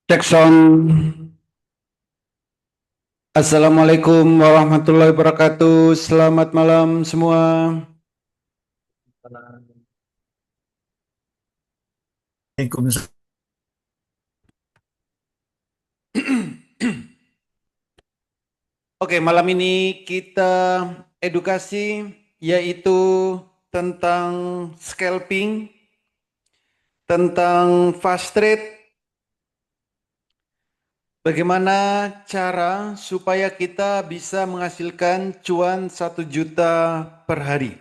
Cek sound. Assalamualaikum warahmatullahi wabarakatuh. Selamat malam semua. Waalaikumsalam. Oke, malam ini kita edukasi yaitu tentang scalping, tentang fast trade, bagaimana cara supaya kita bisa menghasilkan cuan 1 juta per hari.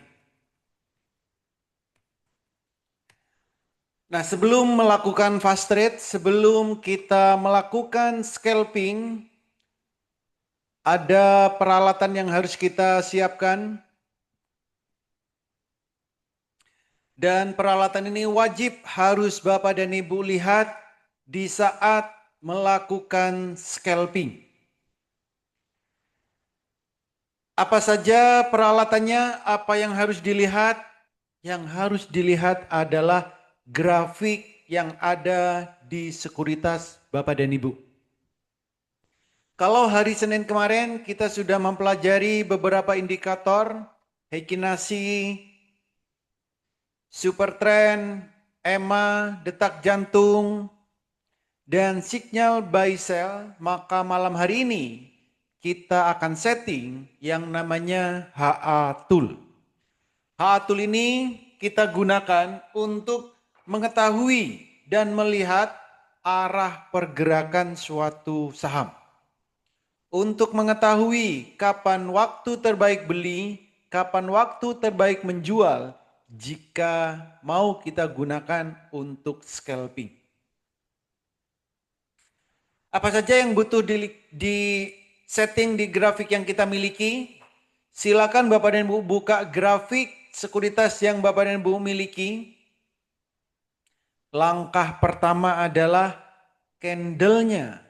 Nah, sebelum melakukan fast trade, sebelum kita melakukan scalping, ada peralatan yang harus kita siapkan. Dan peralatan ini wajib harus Bapak dan Ibu lihat di saat melakukan scalping. Apa saja peralatannya, apa yang harus dilihat? Yang harus dilihat adalah grafik yang ada di sekuritas Bapak dan Ibu. Kalau hari Senin kemarin kita sudah mempelajari beberapa indikator, Heikin Nasi, super trend, EMA, detak jantung, dan sinyal buy sell, maka malam hari ini kita akan setting yang namanya HA Tool. HA Tool ini kita gunakan untuk mengetahui dan melihat arah pergerakan suatu saham. Untuk mengetahui kapan waktu terbaik beli, kapan waktu terbaik menjual, jika mau kita gunakan untuk scalping. Apa saja yang butuh di setting di grafik yang kita miliki? Silakan Bapak dan Ibu buka grafik sekuritas yang Bapak dan Ibu miliki. Langkah pertama adalah candlenya.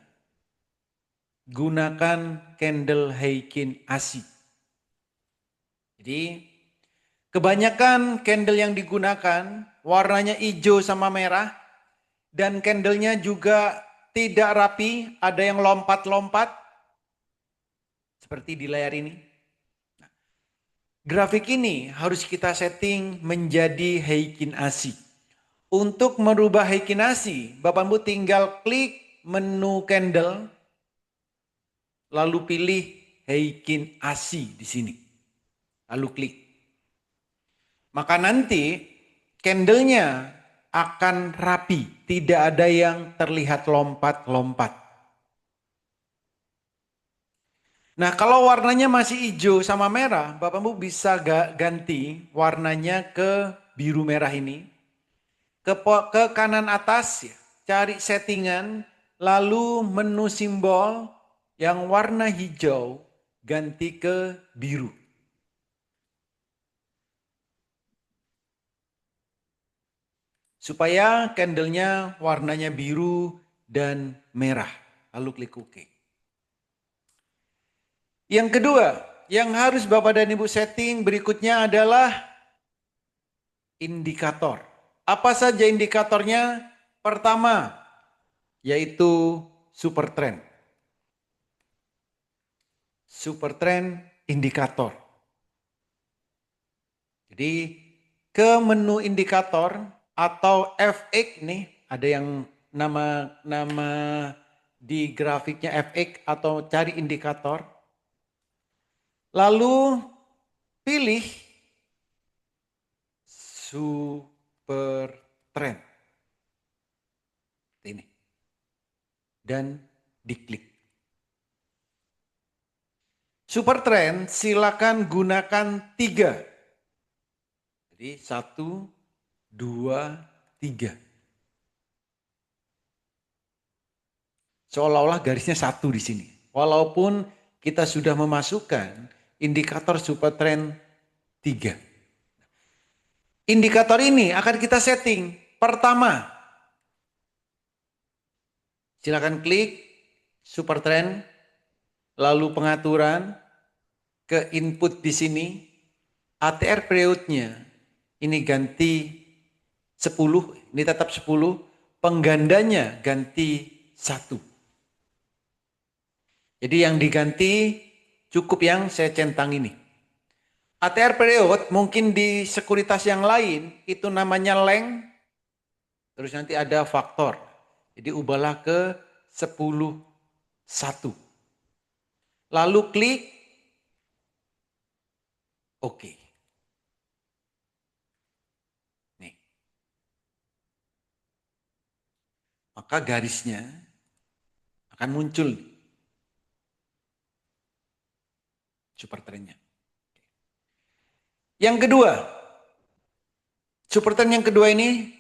Gunakan candle Heikin ASI. Jadi kebanyakan candle yang digunakan warnanya hijau sama merah dan candlenya juga tidak rapi, ada yang lompat-lompat seperti di layar ini. Grafik ini harus kita setting menjadi Heikin ASI. Untuk merubah Heikin ASI, Bapak Ibu tinggal klik menu candle, lalu pilih Heikin ASI di sini. Lalu klik. Maka nanti candlenya akan rapi, tidak ada yang terlihat lompat-lompat. Nah, kalau warnanya masih hijau sama merah, Bapak Ibu bisa ganti warnanya ke biru merah ini. Ke kanan atas, ya, cari settingan, lalu menu simbol yang warna hijau, ganti ke biru. Supaya candlenya warnanya biru dan merah. Lalu klik OK. Yang kedua, yang harus Bapak dan Ibu setting berikutnya adalah indikator. Apa saja indikatornya? Pertama, yaitu super trend. Super trend indikator. Jadi ke menu indikator atau FX nih, ada yang nama di grafiknya FX atau cari indikator. Lalu pilih super trend. Ini. Dan diklik. Super trend silakan gunakan 3. Jadi 1, 2, 3. Seolah-olah garisnya 1 di sini. Walaupun kita sudah memasukkan indikator super trend 3. Indikator ini akan kita setting. Pertama, silakan klik super trend, lalu pengaturan, ke input di sini, ATR periodnya ini ganti 10, ini tetap 10, penggandanya ganti Jadi yang diganti cukup yang saya centang ini. ATR period mungkin di sekuritas yang lain itu namanya length, terus nanti ada faktor. Jadi ubahlah ke 10/1. Lalu klik OK. Nih. Maka garisnya akan muncul super trendnya. Yang kedua, super trend yang kedua ini,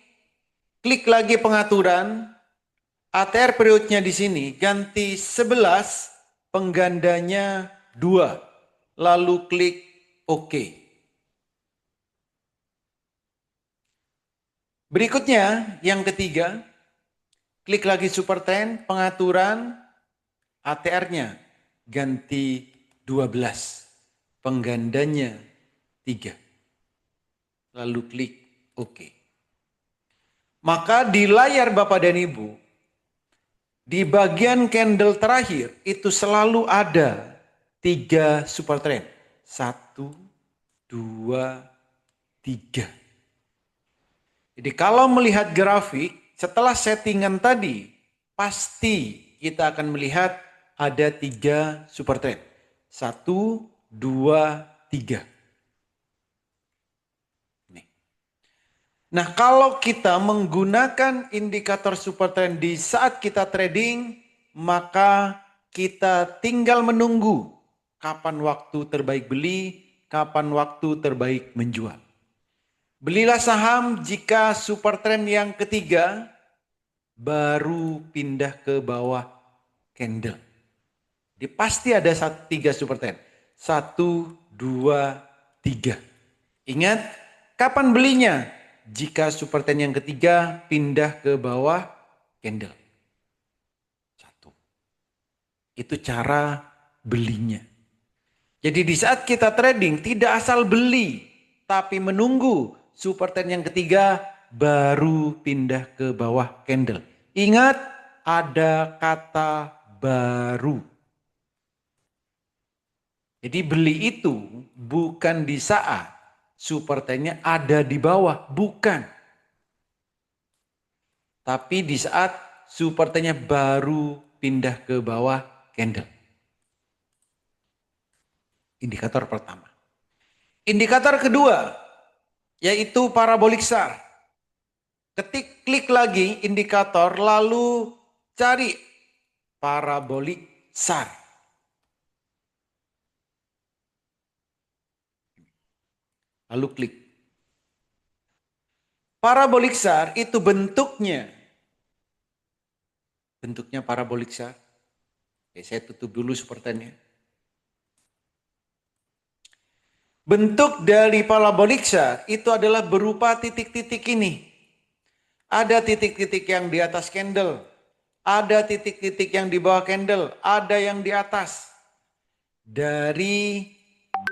klik lagi pengaturan, ATR periodnya di sini ganti 11, penggandanya 2. Lalu klik OK. Berikutnya, yang ketiga, klik lagi super trend, pengaturan, ATR-nya ganti 12, penggandanya 3. Lalu klik OK. Maka di layar Bapak dan Ibu, di bagian candle terakhir itu selalu ada 3 super trend. 1, 2, 3. Jadi kalau melihat grafik, setelah settingan tadi, pasti kita akan melihat ada 3 super trend. 1, 2, 3. Nah, kalau kita menggunakan indikator super trend di saat kita trading, maka kita tinggal menunggu kapan waktu terbaik beli, kapan waktu terbaik menjual. Belilah saham jika super trend yang ketiga baru pindah ke bawah candle. Jadi pasti ada 3 super trend. 1, 2, 3. Ingat, kapan belinya? Jika super trend yang ketiga pindah ke bawah candle. 1. Itu cara belinya. Jadi di saat kita trading tidak asal beli, tapi menunggu super trend yang ketiga baru pindah ke bawah candle. Ingat, ada kata baru. Jadi beli itu bukan di saat super trendnya ada di bawah, bukan. Tapi di saat super trendnya baru pindah ke bawah candle. Indikator pertama. Indikator kedua yaitu parabolik SAR. Klik lagi indikator lalu cari parabolik SAR. Lalu klik. Parabolik SAR itu bentuknya parabolik SAR. Oke, saya tutup dulu sepertinya. Bentuk dari parabolik SAR itu adalah berupa titik-titik ini. Ada titik-titik yang di atas candle, ada titik-titik yang di bawah candle, ada yang di atas. Dari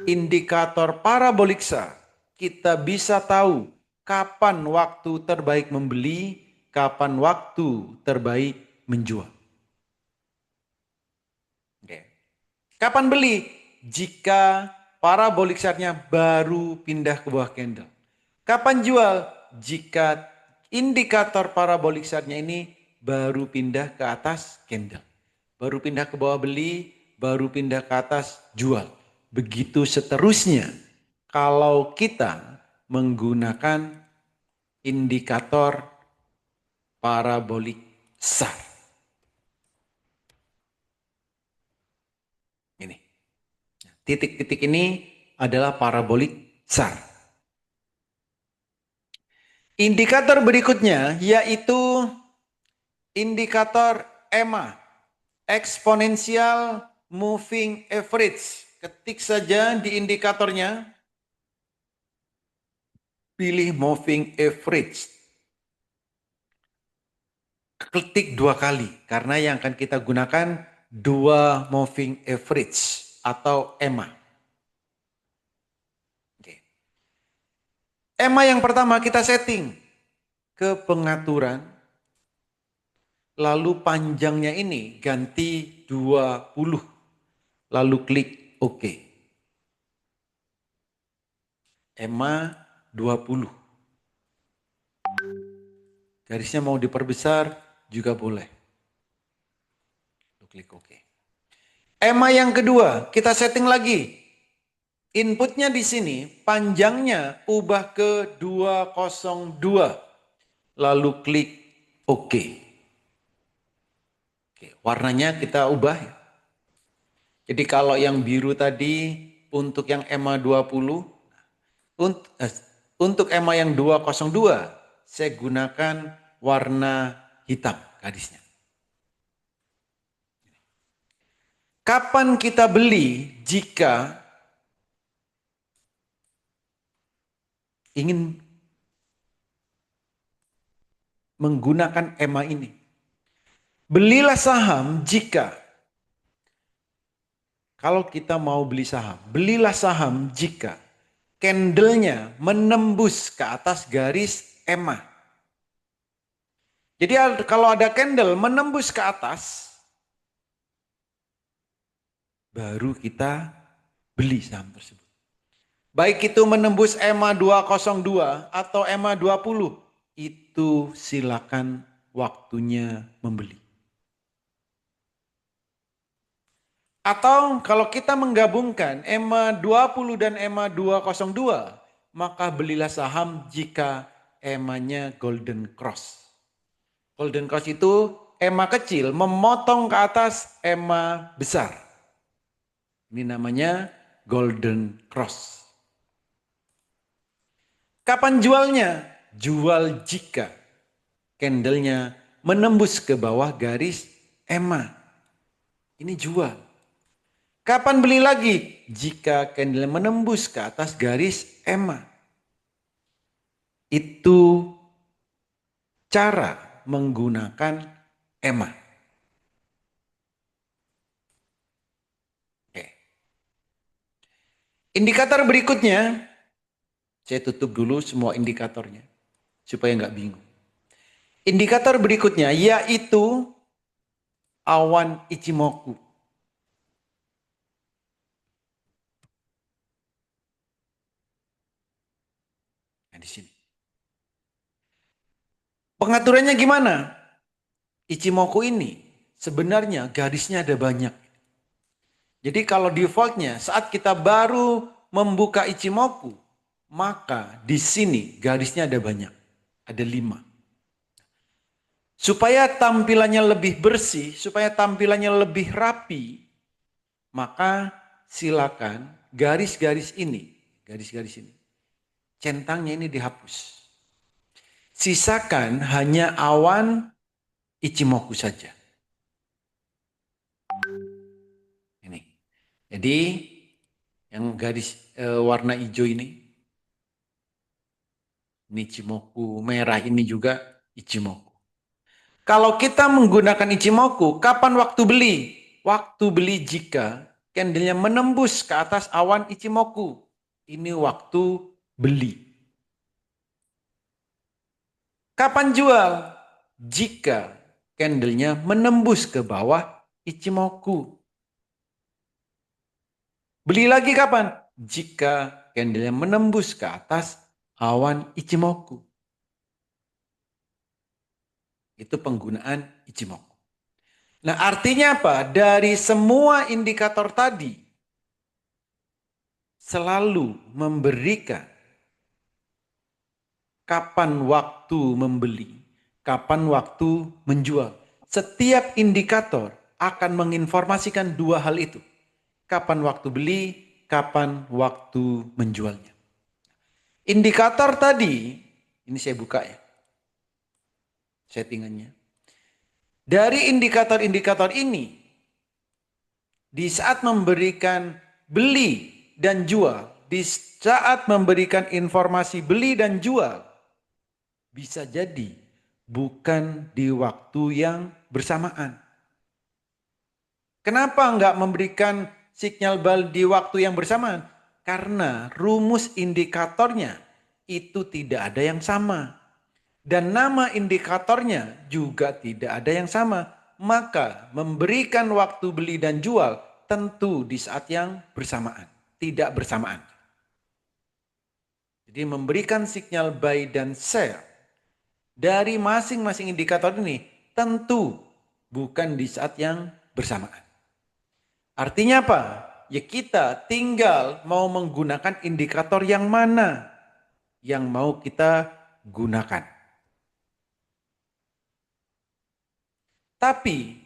indikator parabolik SAR, kita bisa tahu kapan waktu terbaik membeli, kapan waktu terbaik menjual. Oke. Kapan beli? Jika parabolik SAR-nya baru pindah ke bawah candle. Kapan jual? Jika indikator parabolik SAR-nya ini baru pindah ke atas candle. Baru pindah ke bawah beli, baru pindah ke atas jual. Begitu seterusnya kalau kita menggunakan indikator parabolik SAR. Ini. Titik-titik ini adalah parabolik SAR. Indikator berikutnya yaitu indikator EMA, Exponential Moving Average. Ketik saja di indikatornya, pilih Moving Average. Ketik 2 kali, karena yang akan kita gunakan 2 Moving Average atau EMA. Oke. EMA yang pertama kita setting ke pengaturan, lalu panjangnya ini ganti 20, lalu klik OK. EMA 20. Garisnya mau diperbesar juga boleh. Lalu klik OK. EMA yang kedua, kita setting lagi. Inputnya di sini, panjangnya ubah ke 202. Lalu klik OK. Oke, warnanya kita ubah ya. Jadi kalau yang biru tadi untuk yang EMA 20, untuk EMA yang 202, saya gunakan warna hitam garisnya. Kapan kita beli jika ingin menggunakan EMA ini? Belilah saham jika, kalau kita mau beli saham, belilah saham jika candlenya menembus ke atas garis EMA. Jadi kalau ada candle menembus ke atas, baru kita beli saham tersebut. Baik itu menembus EMA 202 atau EMA 20, itu silakan waktunya membeli. Atau kalau kita menggabungkan EMA 20 dan EMA 202, maka belilah saham jika EMA-nya Golden Cross. Golden Cross itu EMA kecil memotong ke atas EMA besar. Ini namanya Golden Cross. Kapan jualnya? Jual jika candlenya menembus ke bawah garis EMA. Ini jual. Kapan beli lagi? Jika candle menembus ke atas garis EMA. Itu cara menggunakan EMA. Oke. Indikator berikutnya, saya tutup dulu semua indikatornya supaya nggak bingung. Indikator berikutnya yaitu awan Ichimoku. Di sini. Pengaturannya gimana? Ichimoku ini sebenarnya garisnya ada banyak. Jadi kalau defaultnya saat kita baru membuka Ichimoku, maka di sini garisnya ada banyak. Ada 5. Supaya tampilannya lebih bersih, supaya tampilannya lebih rapi, maka silakan garis-garis ini, centangnya ini dihapus. Sisakan hanya awan Ichimoku saja. Ini. Jadi yang garis warna hijau ini Ichimoku, merah ini juga Ichimoku. Kalau kita menggunakan Ichimoku, kapan waktu beli? Waktu beli jika candlenya menembus ke atas awan Ichimoku. Ini waktu beli. Kapan jual? Jika candlenya menembus ke bawah Ichimoku. Beli lagi kapan? Jika candlenya menembus ke atas awan Ichimoku. Itu penggunaan Ichimoku. Nah, artinya apa? Dari semua indikator tadi selalu memberikan kapan waktu membeli, kapan waktu menjual. Setiap indikator akan menginformasikan 2 hal itu. Kapan waktu beli, kapan waktu menjualnya. Indikator tadi, ini saya buka ya, settingannya. Dari indikator-indikator ini, di saat memberikan beli dan jual, di saat memberikan informasi beli dan jual, bisa jadi bukan di waktu yang bersamaan. Kenapa enggak memberikan sinyal buy di waktu yang bersamaan? Karena rumus indikatornya itu tidak ada yang sama. dan nama indikatornya juga tidak ada yang sama. Maka memberikan waktu beli dan jual tentu di saat yang bersamaan, tidak bersamaan. Jadi memberikan sinyal buy dan sell dari masing-masing indikator ini tentu bukan di saat yang bersamaan. Artinya apa? Ya kita tinggal mau menggunakan indikator yang mana yang mau kita gunakan. Tapi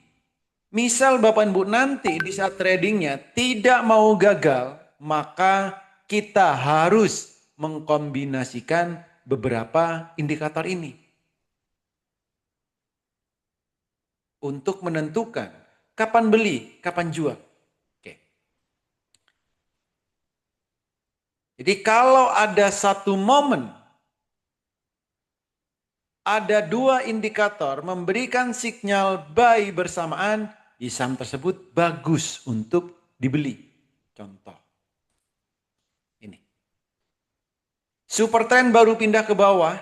misal Bapak Ibu nanti di saat tradingnya tidak mau gagal, maka kita harus mengkombinasikan beberapa indikator ini untuk menentukan kapan beli, kapan jual. Oke. Jadi kalau ada satu momen, ada dua indikator memberikan sinyal buy bersamaan, di saham tersebut bagus untuk dibeli. Contoh. Ini. Super trend baru pindah ke bawah,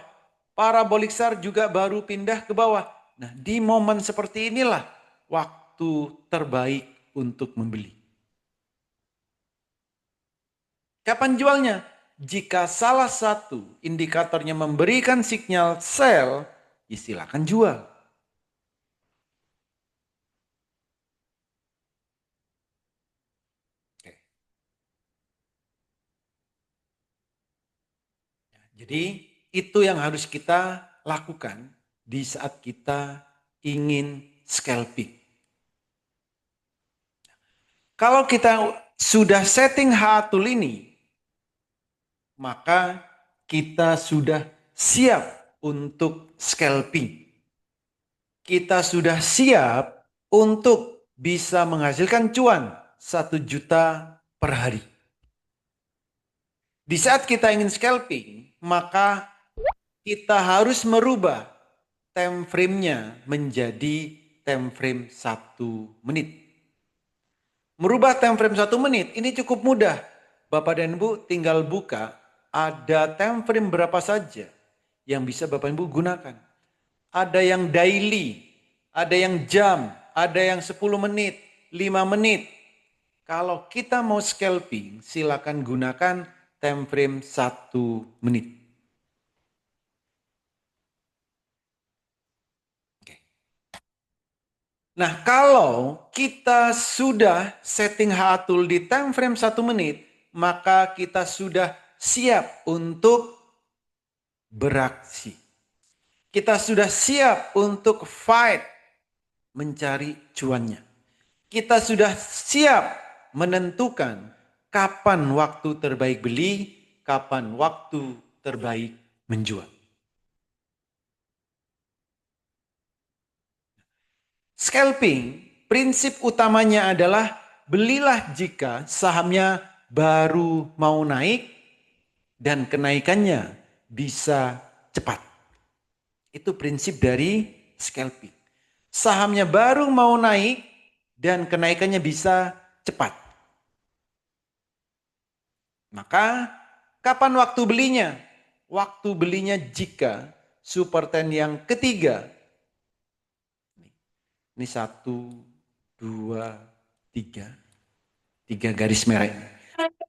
parabolic SAR juga baru pindah ke bawah. Nah, di momen seperti inilah waktu terbaik untuk membeli. Kapan jualnya? Jika salah satu indikatornya memberikan sinyal sell, silakan jual. Oke. Jadi itu yang harus kita lakukan di saat kita ingin scalping. Kalau kita sudah setting H-tool ini, maka kita sudah siap untuk scalping. Kita sudah siap untuk bisa menghasilkan cuan 1 juta per hari. Di saat kita ingin scalping, maka kita harus merubah time frame-nya menjadi time frame 1 menit. Merubah time frame 1 menit ini cukup mudah. Bapak dan Ibu tinggal buka, ada time frame berapa saja yang bisa Bapak Ibu gunakan. Ada yang daily, ada yang jam, ada yang 10 menit, 5 menit. Kalau kita mau scalping, silakan gunakan time frame 1 menit. Nah, kalau kita sudah setting H-tool di time frame 1 menit, maka kita sudah siap untuk beraksi. Kita sudah siap untuk fight, mencari cuannya. Kita sudah siap menentukan kapan waktu terbaik beli, kapan waktu terbaik menjual. Scalping, prinsip utamanya adalah belilah jika sahamnya baru mau naik dan kenaikannya bisa cepat. Itu prinsip dari scalping. Sahamnya baru mau naik dan kenaikannya bisa cepat. Maka kapan waktu belinya? Waktu belinya jika super trend yang ketiga. Ini 1, 2, 3. 3 garis merah.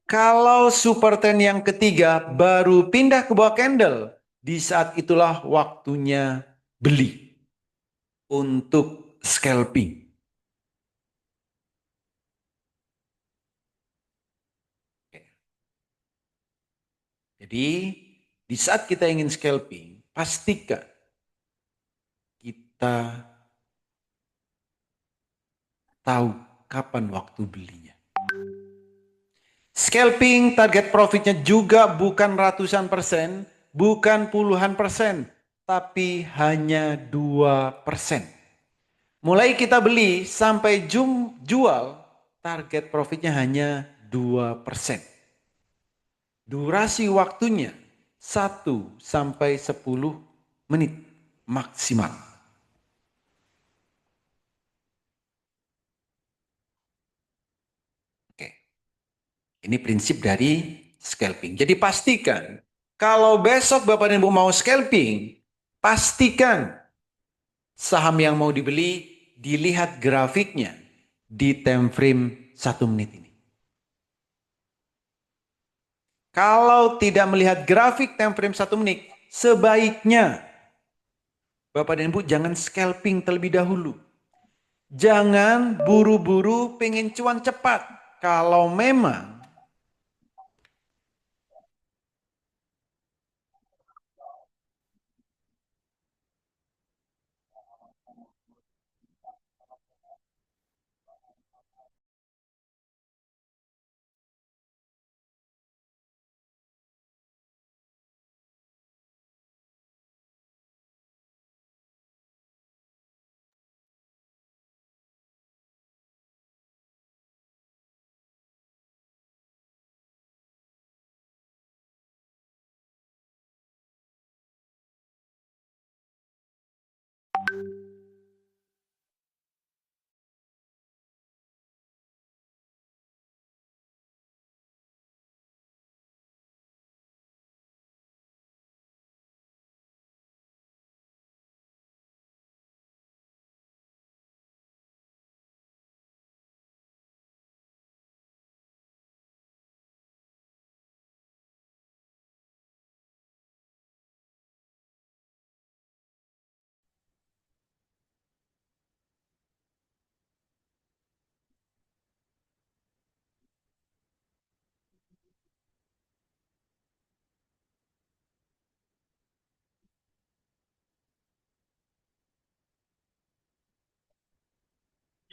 Kalau super trend yang ketiga baru pindah ke bawah candle, di saat itulah waktunya beli untuk scalping. Jadi di saat kita ingin scalping, pastikan kita tahu kapan waktu belinya. Scalping target profitnya juga bukan ratusan persen, bukan puluhan persen, tapi hanya 2%. Mulai kita beli sampai jual, target profitnya hanya 2%. Durasi waktunya 1 sampai 10 menit maksimal. Oke. Ini prinsip dari scalping. Jadi pastikan kalau besok Bapak dan Ibu mau scalping, pastikan saham yang mau dibeli dilihat grafiknya di time frame 1 menit ini. Kalau tidak melihat grafik time frame 1 menit, sebaiknya Bapak dan Ibu jangan scalping terlebih dahulu. Jangan buru-buru pengen cuan cepat. Kalau memang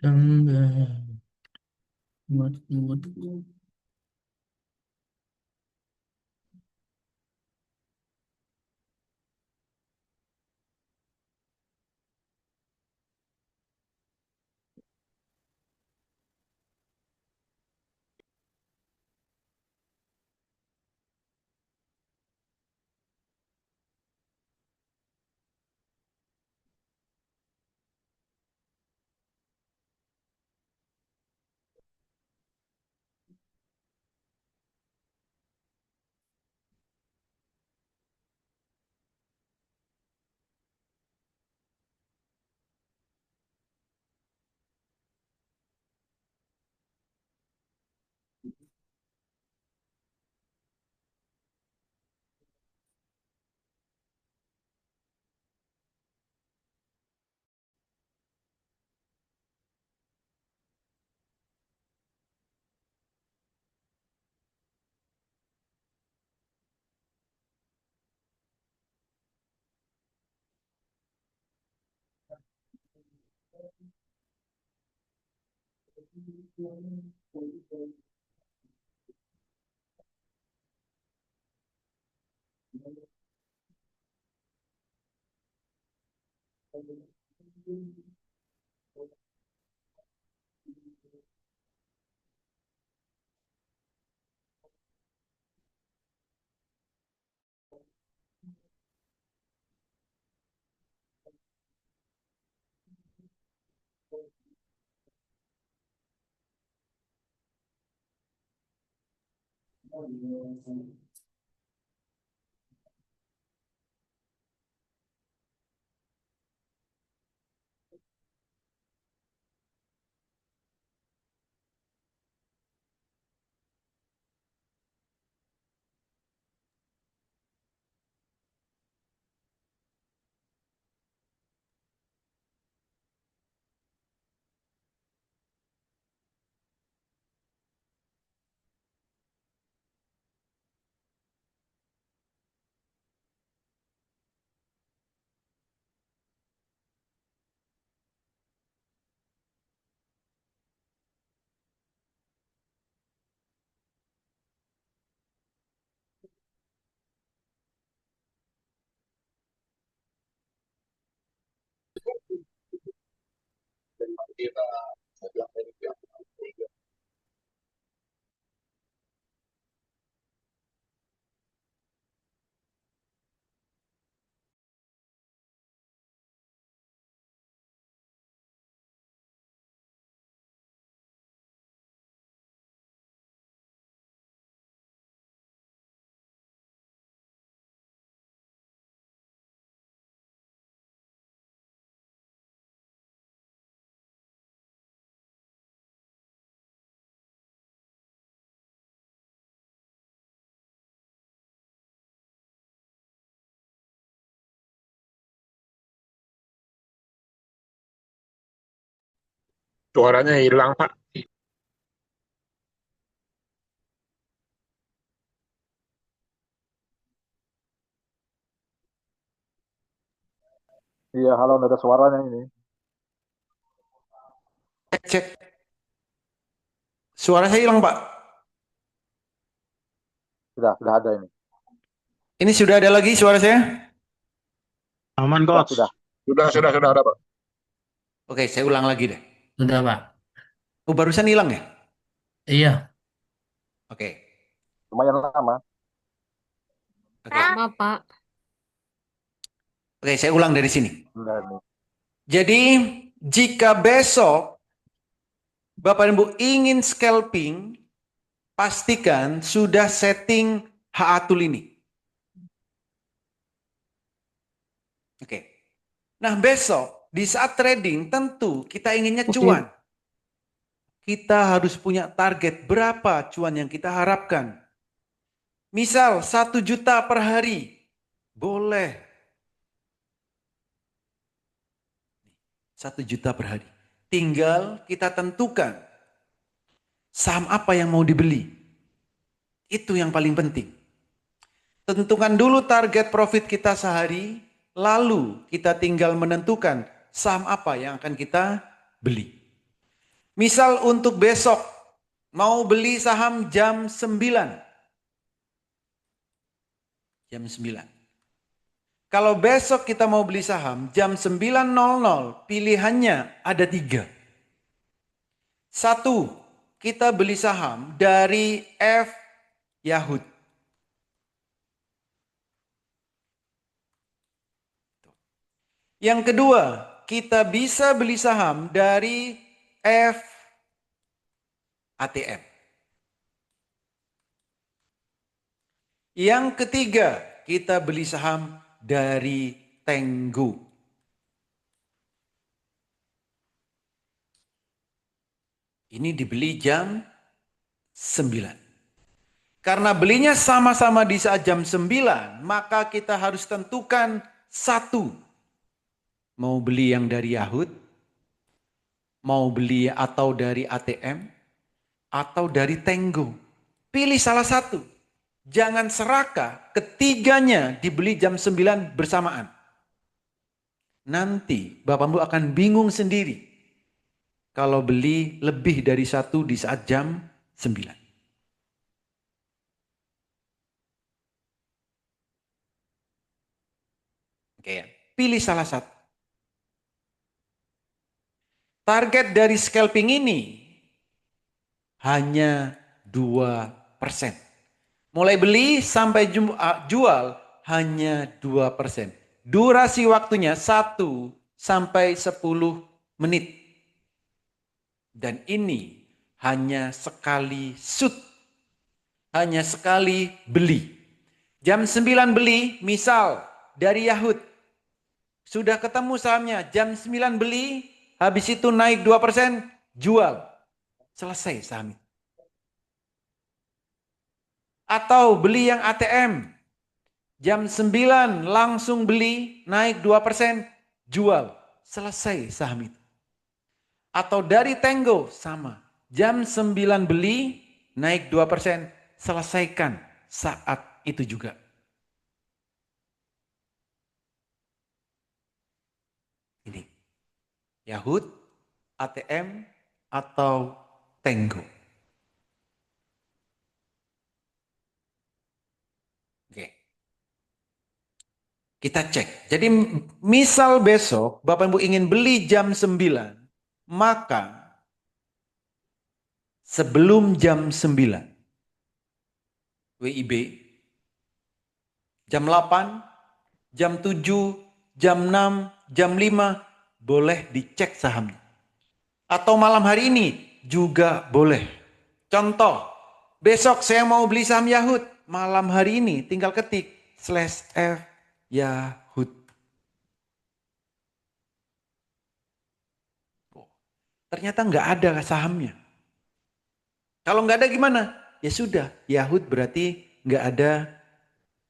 Jangan muat-muat. Suaranya hilang, Pak. Iya, halo, nggak ada suaranya ini. Cek, cek. Suara saya hilang, Pak. Sudah ada ini. Ini sudah ada lagi suara saya? Aman, Sudah, Coach. sudah. Sudah ada, Pak. Oke, saya ulang lagi deh. Sudah, Pak. Oh, barusan hilang ya? Iya. Oke. Lumayan lama. Oke. Sama, Pak. Oke, saya ulang dari sini. Sudah nih. Jadi, jika besok Bapak dan Ibu ingin scalping, pastikan sudah setting HA tool ini. Oke. Nah, besok di saat trading tentu kita inginnya cuan. Kita harus punya target berapa cuan yang kita harapkan. Misal 1 juta per hari. Boleh. 1 juta per hari. Tinggal kita tentukan saham apa yang mau dibeli. Itu yang paling penting. Tentukan dulu target profit kita sehari, lalu kita tinggal menentukan saham apa yang akan kita beli. Misal untuk besok, mau beli saham jam 9. Jam 9. Kalau besok kita mau beli saham jam 9.00, pilihannya ada 3. 1, kita beli saham dari F Yahoo. Yang kedua, kita bisa beli saham dari F ATM. Yang ketiga, kita beli saham dari Tenggo. Ini dibeli jam 9. Karena belinya sama-sama di saat jam 9, maka kita harus tentukan 1. Mau beli yang dari Yahoo, mau beli atau dari ATM, atau dari Tenggo. Pilih salah satu. Jangan serakah, ketiganya dibeli jam 9 bersamaan. Nanti Bapak Ibu akan bingung sendiri kalau beli lebih dari 1 di saat jam 9. Oke, pilih salah satu. Target dari scalping ini hanya 2%. Mulai beli sampai jual hanya 2%. Durasi waktunya 1 sampai 10 menit. Dan ini hanya sekali shoot. Hanya sekali beli. Jam 9 beli, misal dari Yahoo. Sudah ketemu sahamnya, jam 9 beli, habis itu naik 2%, jual. Selesai saham itu. Atau beli yang ATM. Jam 9 langsung beli, naik 2%, jual. Selesai saham itu. Atau dari Tenggo, sama. Jam 9 beli, naik 2%, selesaikan saat itu juga. Ini. Yahoo, ATM, atau Tenggo. Oke. Kita cek. Jadi misal besok Bapak Ibu ingin beli jam 9, maka sebelum jam 9 WIB, jam 8, jam 7, jam 6, jam 5 boleh dicek sahamnya. Atau malam hari ini juga boleh. Contoh, besok saya mau beli saham Yahoo, malam hari ini tinggal ketik /F Yahoo. Ternyata nggak ada sahamnya. Kalau nggak ada gimana? Ya sudah, Yahoo berarti nggak ada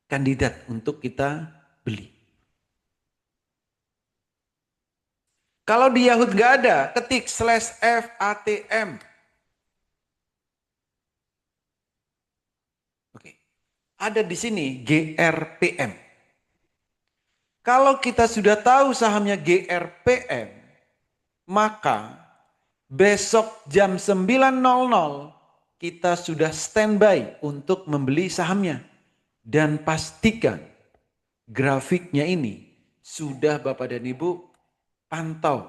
kandidat untuk kita beli. Kalau di Yahoo nggak ada, ketik /FATM. Oke. Ada di sini GRPM. Kalau kita sudah tahu sahamnya GRPM, maka besok jam 9.00 kita sudah standby untuk membeli sahamnya. Dan pastikan grafiknya ini sudah Bapak dan Ibu pantau.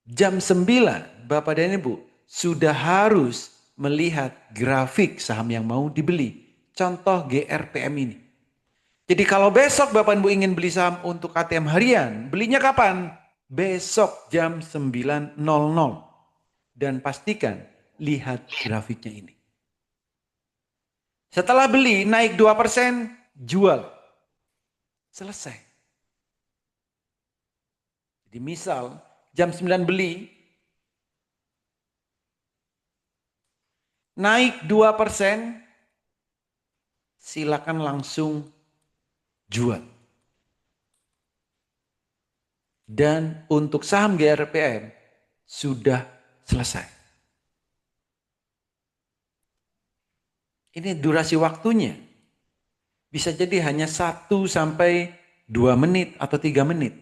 Jam 9 Bapak dan Ibu sudah harus melihat grafik saham yang mau dibeli. Contoh GRPM ini. Jadi kalau besok Bapak Ibu ingin beli saham untuk ATM harian, belinya kapan? Besok jam 9.00. Dan pastikan lihat grafiknya ini. Setelah beli naik 2%, jual. Selesai. Jadi misal jam 9 beli, naik 2%, silakan langsung jual. Dan untuk saham GRPM sudah selesai. Ini durasi waktunya. Bisa jadi hanya 1 sampai 2 menit atau 3 menit.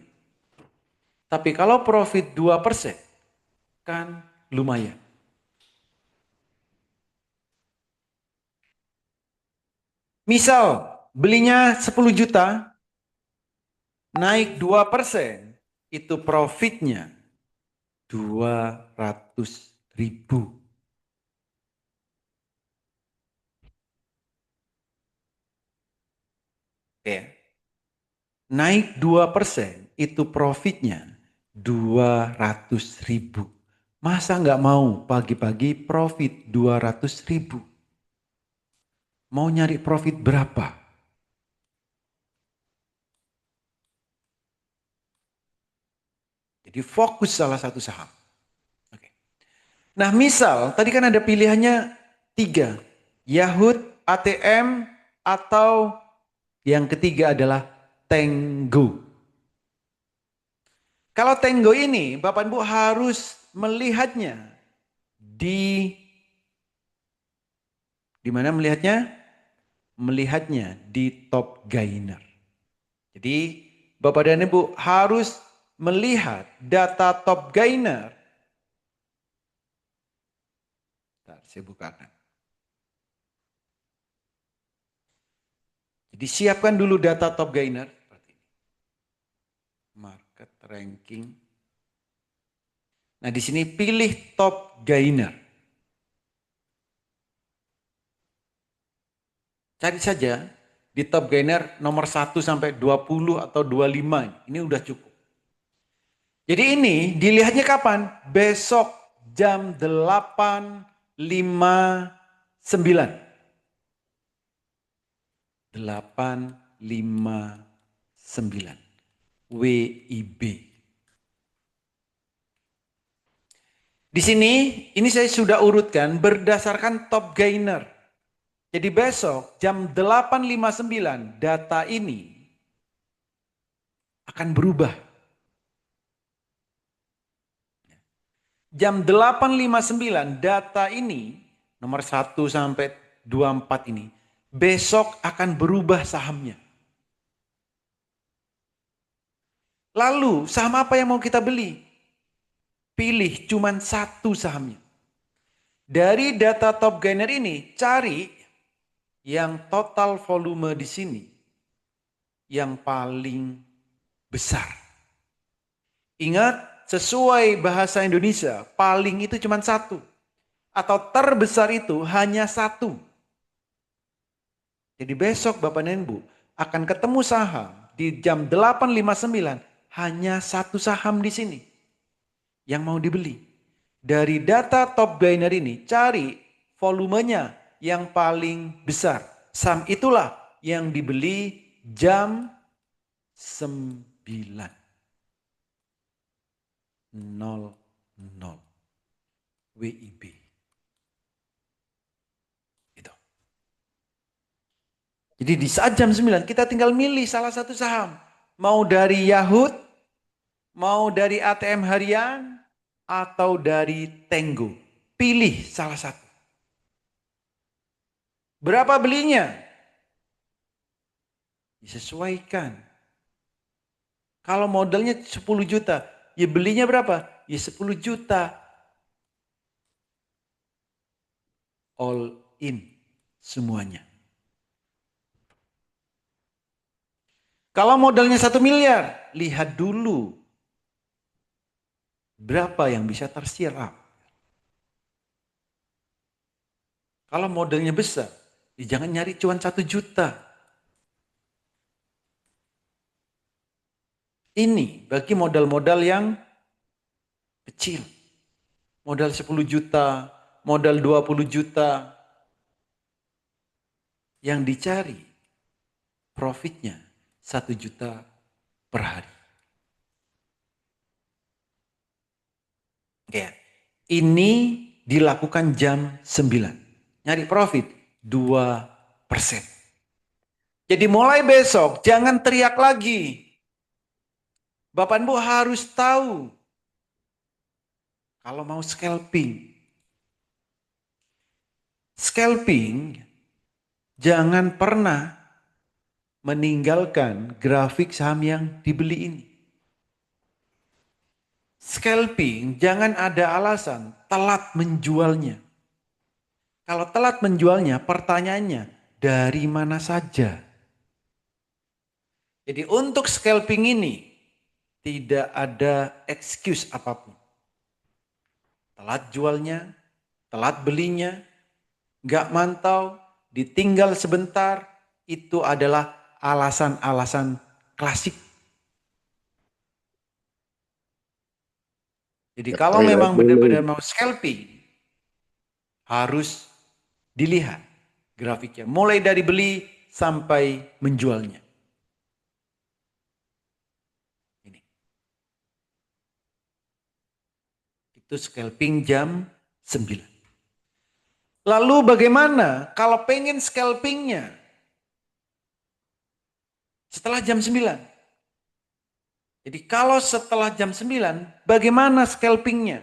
Tapi kalau profit 2%, kan lumayan. Misal belinya 10 juta, naik 2%, itu profitnya 200.000. Oke. Naik 2%, itu profitnya 200.000. Masa nggak mau pagi-pagi profit 200.000? Mau nyari profit berapa? Jadi fokus salah satu saham. Oke. Nah misal tadi kan ada pilihannya 3. Yahoo, ATM, atau yang ketiga adalah Tenggo. Kalau Tenggo ini Bapak Ibu harus melihatnya di mana melihatnya? Melihatnya di top gainer. Jadi Bapak dan Ibu harus melihat data top gainer. Bentar, saya bukakan. Jadi siapkan dulu data top gainer. Market ranking. Nah di sini pilih top gainer. Cari saja di top gainer nomor 1 sampai 20 atau 25. Ini udah cukup. Jadi ini dilihatnya kapan? Besok jam 8.59. 8.59. WIB. Di sini, ini saya sudah urutkan berdasarkan top gainer. Jadi besok jam 8.59 data ini akan berubah. Jam 8.59 data ini nomor 1 sampai 24 ini besok akan berubah sahamnya. Lalu saham apa yang mau kita beli? Pilih cuman 1 sahamnya. Dari data top gainer ini cari yang total volume di sini yang paling besar. Ingat, sesuai bahasa Indonesia, paling itu cuma 1. Atau terbesar itu hanya 1. Jadi besok Bapak dan Ibu akan ketemu saham di jam 8.59 hanya 1 saham di sini yang mau dibeli. Dari data top gainer ini cari volumenya yang paling besar. Saham itulah yang dibeli jam 9.00 WIB. Gitu. Jadi di saat jam 9 kita tinggal milih salah satu saham. Mau dari Yahoo, mau dari ATM harian, atau dari Tenggo. Pilih salah satu. Berapa belinya? Disesuaikan. Kalau modalnya 10 juta, ya belinya berapa? Ya 10 juta. All in semuanya. Kalau modalnya 1 miliar, lihat dulu berapa yang bisa tersirat. Kalau modalnya besar, ya jangan nyari cuan 1 juta. Ini bagi modal-modal yang kecil. Modal 10 juta, modal 20 juta. Yang dicari profitnya 1 juta per hari. Oke. Ini dilakukan jam 9. Nyari profit 2%. Jadi mulai besok jangan teriak lagi. Bapak Ibu harus tahu kalau mau scalping. Scalping jangan pernah meninggalkan grafik saham yang dibeli ini. Scalping jangan ada alasan telat menjualnya. Kalau telat menjualnya, pertanyaannya dari mana saja? Jadi untuk scalping ini tidak ada excuse apapun. Telat jualnya, telat belinya, nggak mantau, ditinggal sebentar, itu adalah alasan-alasan klasik. Jadi kalau memang benar-benar mau scalping, harus dilihat grafiknya. Mulai dari beli sampai menjualnya. Ini. Itu scalping jam 9. Lalu bagaimana kalau pengen scalpingnya setelah jam 9? Jadi kalau setelah jam 9, bagaimana scalpingnya?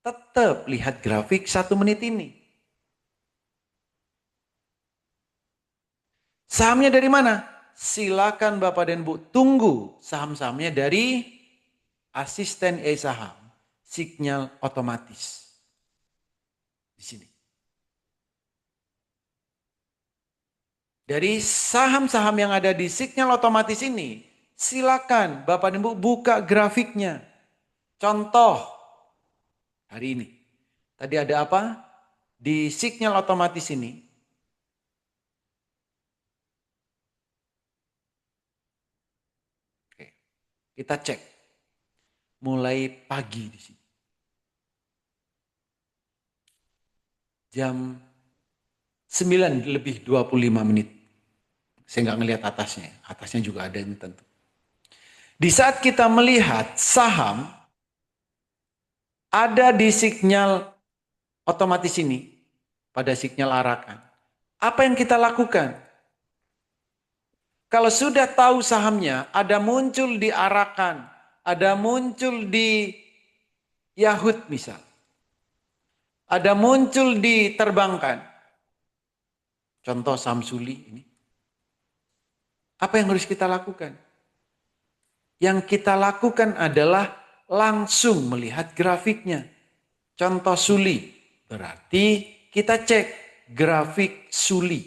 Tetap lihat grafik 1 menit ini. Sahamnya dari mana? Silakan Bapak dan Bu tunggu saham-sahamnya dari asisten e-saham, sinyal otomatis. Di sini. Dari saham-saham yang ada di sinyal otomatis ini, silakan Bapak dan Bu buka grafiknya. Contoh hari ini. Tadi ada apa? Di sinyal otomatis ini. Oke. Kita cek. Mulai pagi di sini. Jam 9:25. Saya nggak ngelihat atasnya. Atasnya juga ada ini tentu. Di saat kita melihat saham ada di sinyal otomatis ini, pada sinyal arakan. Apa yang kita lakukan? Kalau sudah tahu sahamnya, ada muncul di arakan, ada muncul di Yahoo misal, ada muncul di Terbangkan. Contoh Samsuli ini. Apa yang harus kita lakukan? Yang kita lakukan adalah langsung melihat grafiknya. Contoh Suli, berarti kita cek grafik Suli.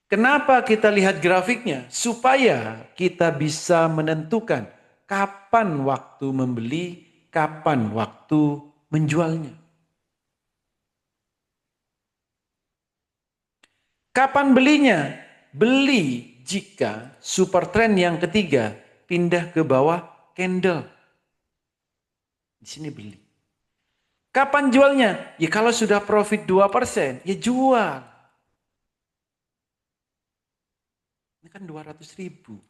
Kenapa kita lihat grafiknya? Supaya kita bisa menentukan kapan waktu membeli, kapan waktu menjualnya. Kapan belinya? Beli jika super trend yang ketiga pindah ke bawah candle. Di sini beli. Kapan jualnya? Ya kalau sudah profit 2%, ya jual. Ini kan 200.000.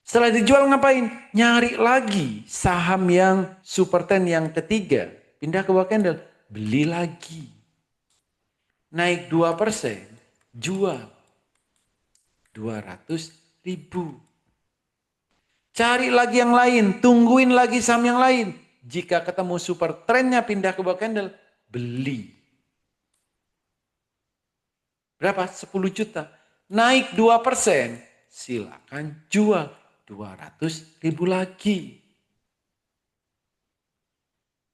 Setelah dijual ngapain? Nyari lagi saham yang super trend yang ketiga. Pindah ke bawah candle. Beli lagi. naik 2%, jual 200.000. Cari lagi yang lain, tungguin lagi saham yang lain. Jika ketemu super trendnya pindah ke bawah candle, beli. Berapa? 10 juta. Naik 2%, silakan jual 200.000 lagi.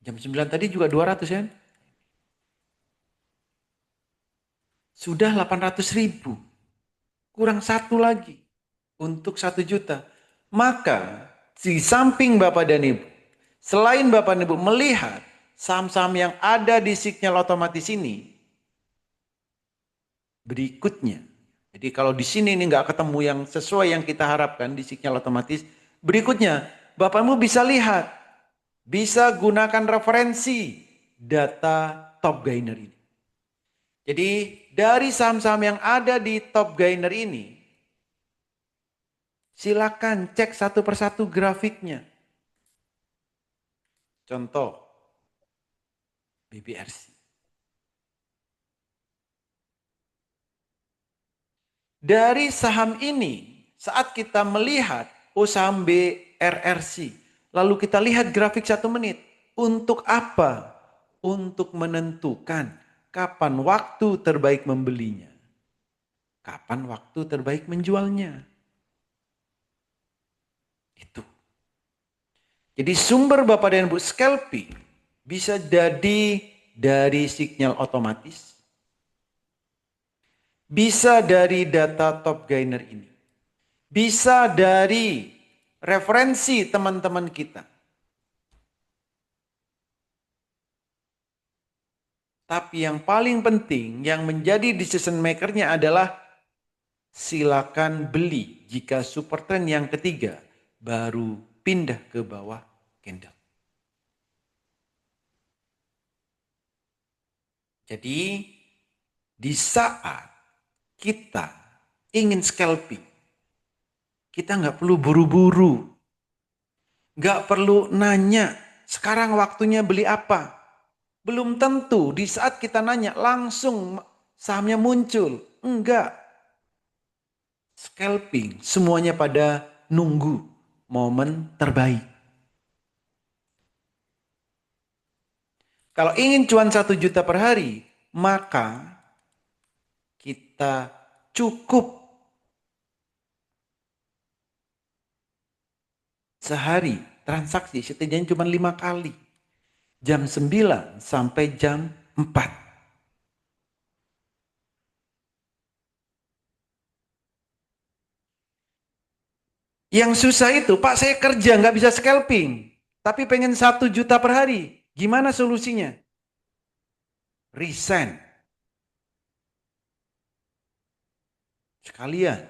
Jam 9 tadi juga 200 kan? Sudah 800.000. Kurang satu lagi untuk 1 juta. Maka di samping Bapak dan Ibu, selain Bapak dan Ibu melihat saham-saham yang ada di sinyal otomatis ini, berikutnya. Jadi kalau di sini ini nggak ketemu yang sesuai yang kita harapkan di sinyal otomatis, berikutnya Bapak Ibu bisa lihat, bisa gunakan referensi data top gainer ini. Jadi dari saham-saham yang ada di top gainer ini, silakan cek satu persatu grafiknya. Contoh, BBRC. Dari saham ini, saat kita melihat saham BRRC, lalu kita lihat grafik 1 menit. Untuk apa? Untuk menentukan kapan waktu terbaik membelinya. Kapan waktu terbaik menjualnya. Itu. Jadi sumber Bapak dan Ibu scalping bisa jadi dari sinyal otomatis. Bisa dari data top gainer ini. Bisa dari referensi teman-teman kita. Tapi yang paling penting yang menjadi decision makernya adalah silakan beli jika super trend yang ketiga baru pindah ke bawah candle. Jadi di saat kita ingin scalping, kita nggak perlu buru-buru, nggak perlu nanya sekarang waktunya beli apa. Belum tentu di saat kita nanya langsung sahamnya muncul. Enggak. Scalping semuanya pada nunggu momen terbaik. Kalau ingin cuan 1 juta per hari, maka kita cukup sehari transaksi setidaknya cuma 5 kali. Jam 9 sampai jam 4. Yang susah itu, Pak saya kerja nggak bisa scalping. Tapi pengen 1 juta per hari. Gimana solusinya? Resign. Sekalian.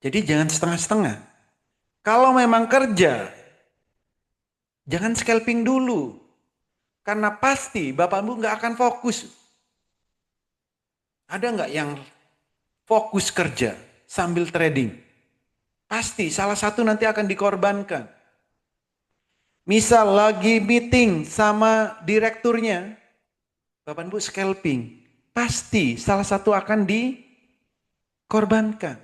Jadi jangan setengah-setengah. Kalau memang kerja, jangan scalping dulu. Karena pasti Bapak Ibu nggak akan fokus. Ada nggak yang fokus kerja sambil trading? Pasti salah satu nanti akan dikorbankan. Misal lagi meeting sama direkturnya, Bapak Ibu scalping. Pasti salah satu akan dikorbankan.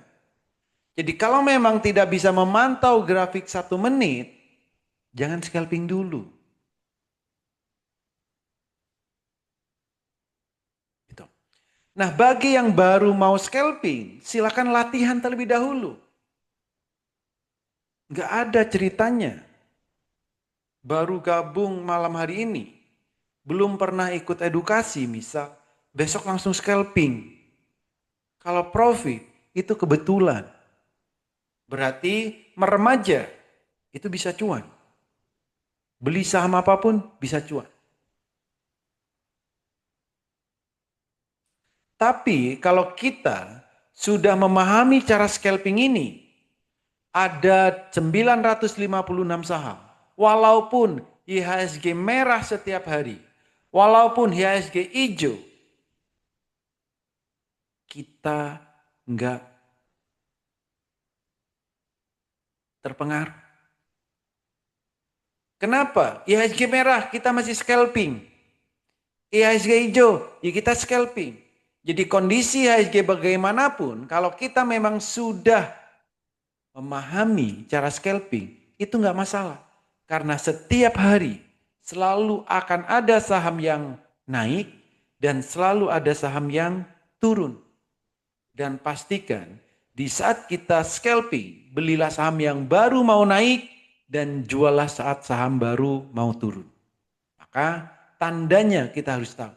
Jadi kalau memang tidak bisa memantau grafik 1 menit, jangan scalping dulu. Gitu. Nah bagi yang baru mau scalping, silakan latihan terlebih dahulu. Nggak ada ceritanya. Baru gabung malam hari ini, belum pernah ikut edukasi misal, besok langsung scalping. Kalau profit itu kebetulan. Berarti meremaja itu bisa cuan. Beli saham apapun bisa cuan. Tapi kalau kita sudah memahami cara scalping ini, ada 956 saham. Walaupun IHSG merah setiap hari, walaupun IHSG hijau, kita enggak terpengaruh. Kenapa? IHSG merah kita masih scalping. IHSG hijau, ya kita scalping. Jadi kondisi IHSG bagaimanapun, kalau kita memang sudah memahami cara scalping, itu nggak masalah. Karena setiap hari selalu akan ada saham yang naik dan selalu ada saham yang turun. Dan pastikan di saat kita scalping, belilah saham yang baru mau naik dan jualah saat saham baru mau turun. Maka tandanya kita harus tahu.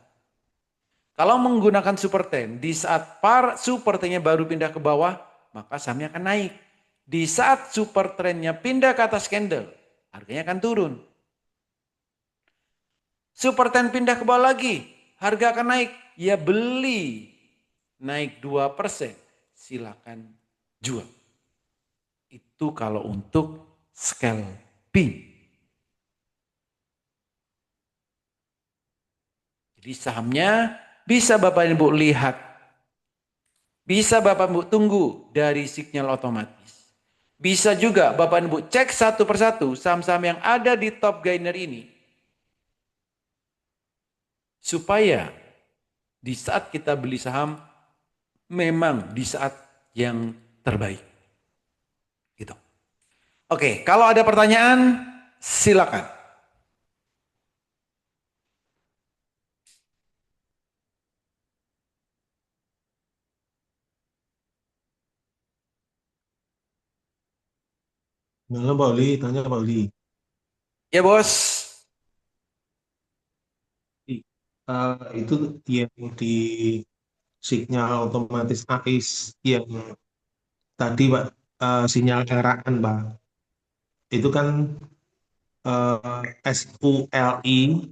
Kalau menggunakan super trend, di saat super trendnya baru pindah ke bawah, maka sahamnya akan naik. Di saat super trendnya pindah ke atas candle, harganya akan turun. Super trend pindah ke bawah lagi, harga akan naik. Ya beli, naik 2%, silakan jual. Itu kalau untuk scalping. Jadi sahamnya bisa Bapak Ibu lihat. Bisa Bapak Ibu tunggu dari sinyal otomatis. Bisa juga Bapak Ibu cek satu persatu saham-saham yang ada di top gainer ini. Supaya di saat kita beli saham, memang di saat yang terbaik. Gitu. Oke, kalau ada pertanyaan, silakan. Malam Pak Uli, tanya Pak Uli. Ya bos. Itu yang di sinyal otomatis AIS yang tadi Pak, sinyal eraan Pak. Itu kan SULI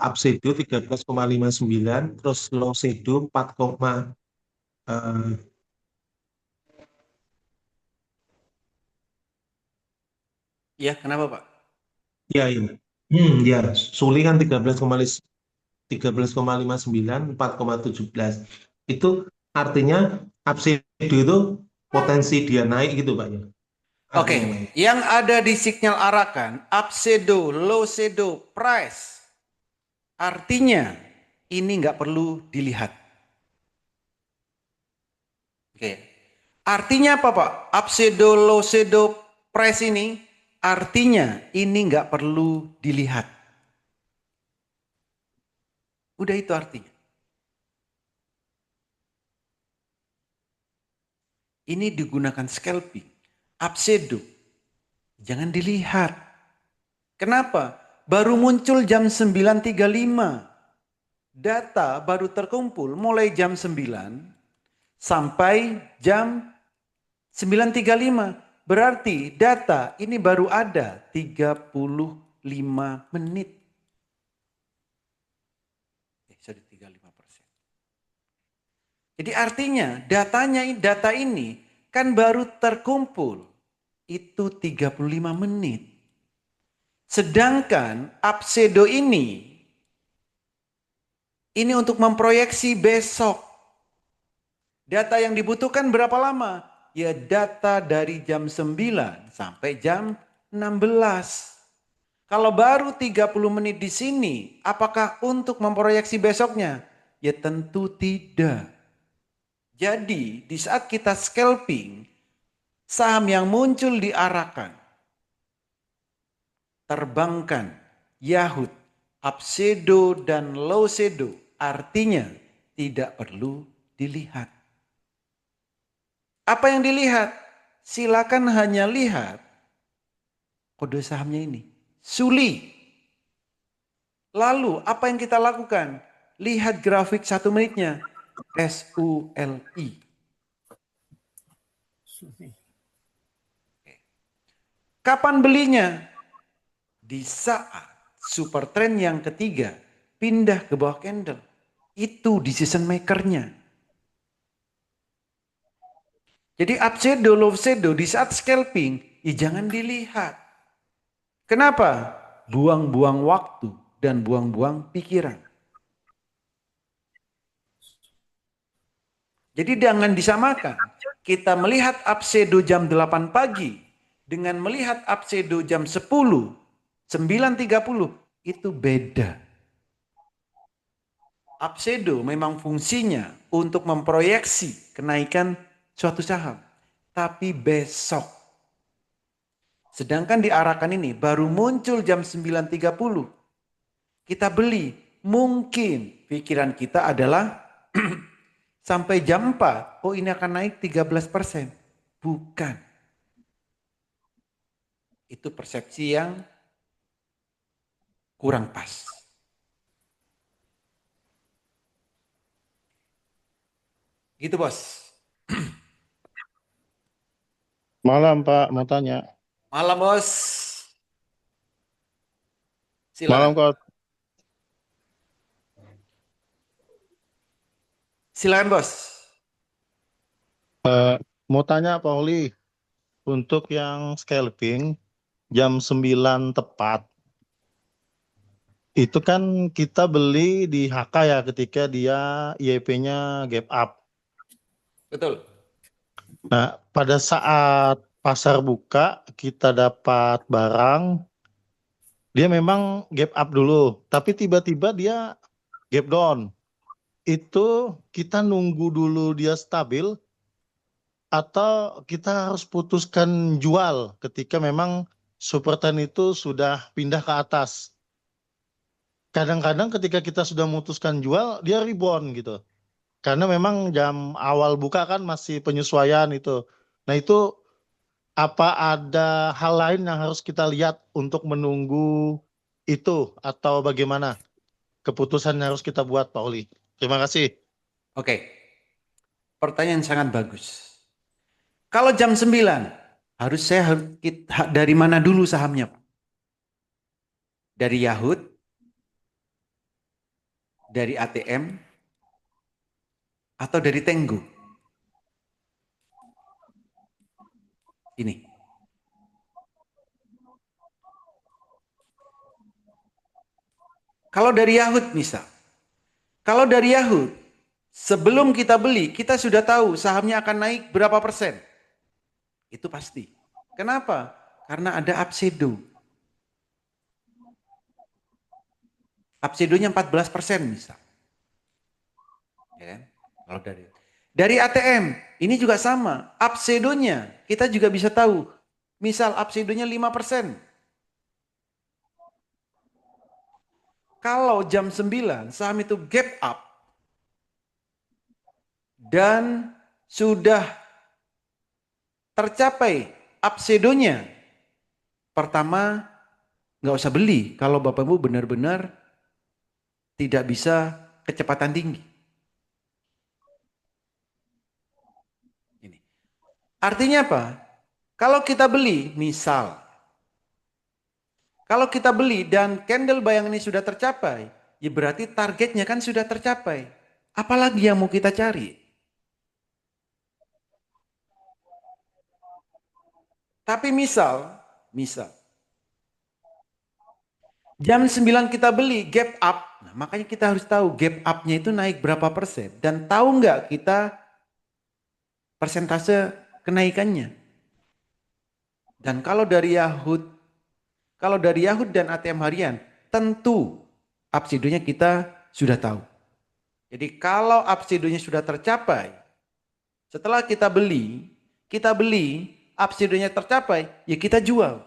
upsedo 13,59, terus low sedo 4, Ya, kenapa Pak? ya ya. Ya, Suli kan 13,59, 4,17. Itu artinya upsedo itu potensi dia naik gitu Pak ya. Oke, Artinya naik. yang ada di sinyal arahkan, upsedo, low sedo, price. Artinya ini nggak perlu dilihat. Oke. Artinya apa Pak? Upsedo, low sedo, price ini artinya ini nggak perlu dilihat. Udah itu artinya. Ini digunakan scalping. Upsedo. Jangan dilihat. Kenapa? Baru muncul jam 9.35. Data baru terkumpul mulai jam 9 sampai jam 9.35. Berarti data ini baru ada 35 menit. Sorry, 35%. Jadi artinya data ini kan baru terkumpul itu 35 menit. Sedangkan upsedo ini untuk memproyeksi besok. Data yang dibutuhkan berapa lama? Ya data dari jam 9 sampai jam 16. Kalau baru 30 menit di sini, apakah untuk memproyeksi besoknya? Ya tentu tidak. Jadi di saat kita scalping, saham yang muncul diarahkan, terbangkan, Yahoo, upsedo dan low sedo, artinya tidak perlu dilihat. Apa yang dilihat? Silakan hanya lihat kode sahamnya ini. Suli. Lalu apa yang kita lakukan? Lihat grafik 1 menitnya. SULI. Kapan belinya? Di saat super trend yang ketiga pindah ke bawah candle. Itu decision makernya. Jadi upsedo, low sedo di saat scalping, ya jangan dilihat. Kenapa? Buang-buang waktu dan buang-buang pikiran. Jadi jangan disamakan. Kita melihat upsedo jam 8 pagi dengan melihat upsedo jam 10, 9.30, itu beda. Upshadow memang fungsinya untuk memproyeksi kenaikan suatu saham. Tapi besok. Sedangkan diarahkan ini baru muncul jam 9.30. Kita beli. Mungkin pikiran kita adalah sampai jam 4. Oh ini akan naik 13%. Bukan. Itu persepsi yang kurang pas. Gitu bos. Malam Pak, mau tanya. Malam bos. Malam Silakan. Coach. Silakan bos. Mau tanya Pak Oli, untuk yang scalping jam 9 tepat, itu kan kita beli di HK ya ketika dia IEP-nya gap up. Betul. Nah, pada saat pasar buka, kita dapat barang, dia memang gap up dulu, tapi tiba-tiba dia gap down. Itu kita nunggu dulu dia stabil, atau kita harus putuskan jual ketika memang super trend itu sudah pindah ke atas. Kadang-kadang ketika kita sudah memutuskan jual, dia rebound gitu. Karena memang jam awal buka kan masih penyesuaian itu. Nah itu apa ada hal lain yang harus kita lihat untuk menunggu itu atau bagaimana keputusan yang harus kita buat Pak Oli? Terima kasih. Oke. Pertanyaan sangat bagus. Kalau jam 9, dari mana dulu sahamnya? Dari Yahoo, dari ATM, atau dari Tenggo? Ini. Kalau dari Yahoo misal. Kalau dari Yahoo, sebelum kita beli, kita sudah tahu sahamnya akan naik berapa persen. Itu pasti. Kenapa? Karena ada upshadow. Upshadow-nya 14% misal. Ya kan? Kalau dari ATM, ini juga sama. Upshadow-nya kita juga bisa tahu. Misal upshadow-nya 5%. Kalau jam 9 saham itu gap up dan sudah tercapai upshadow-nya, pertama nggak usah beli kalau Bapak Ibu benar-benar tidak bisa kecepatan tinggi. Ini. Artinya apa? Kalau kita beli, misal, kalau kita beli dan candle bayang ini sudah tercapai, ya berarti targetnya kan sudah tercapai. Apalagi yang mau kita cari? Tapi misal, jam 9 kita beli gap up, nah, makanya kita harus tahu gap up-nya itu naik berapa persen. Dan tahu nggak kita persentase kenaikannya. Dan kalau dari Yahoo dan ATM harian, tentu upside-nya kita sudah tahu. Jadi kalau upside-nya sudah tercapai, setelah kita beli, upside-nya tercapai, ya kita jual.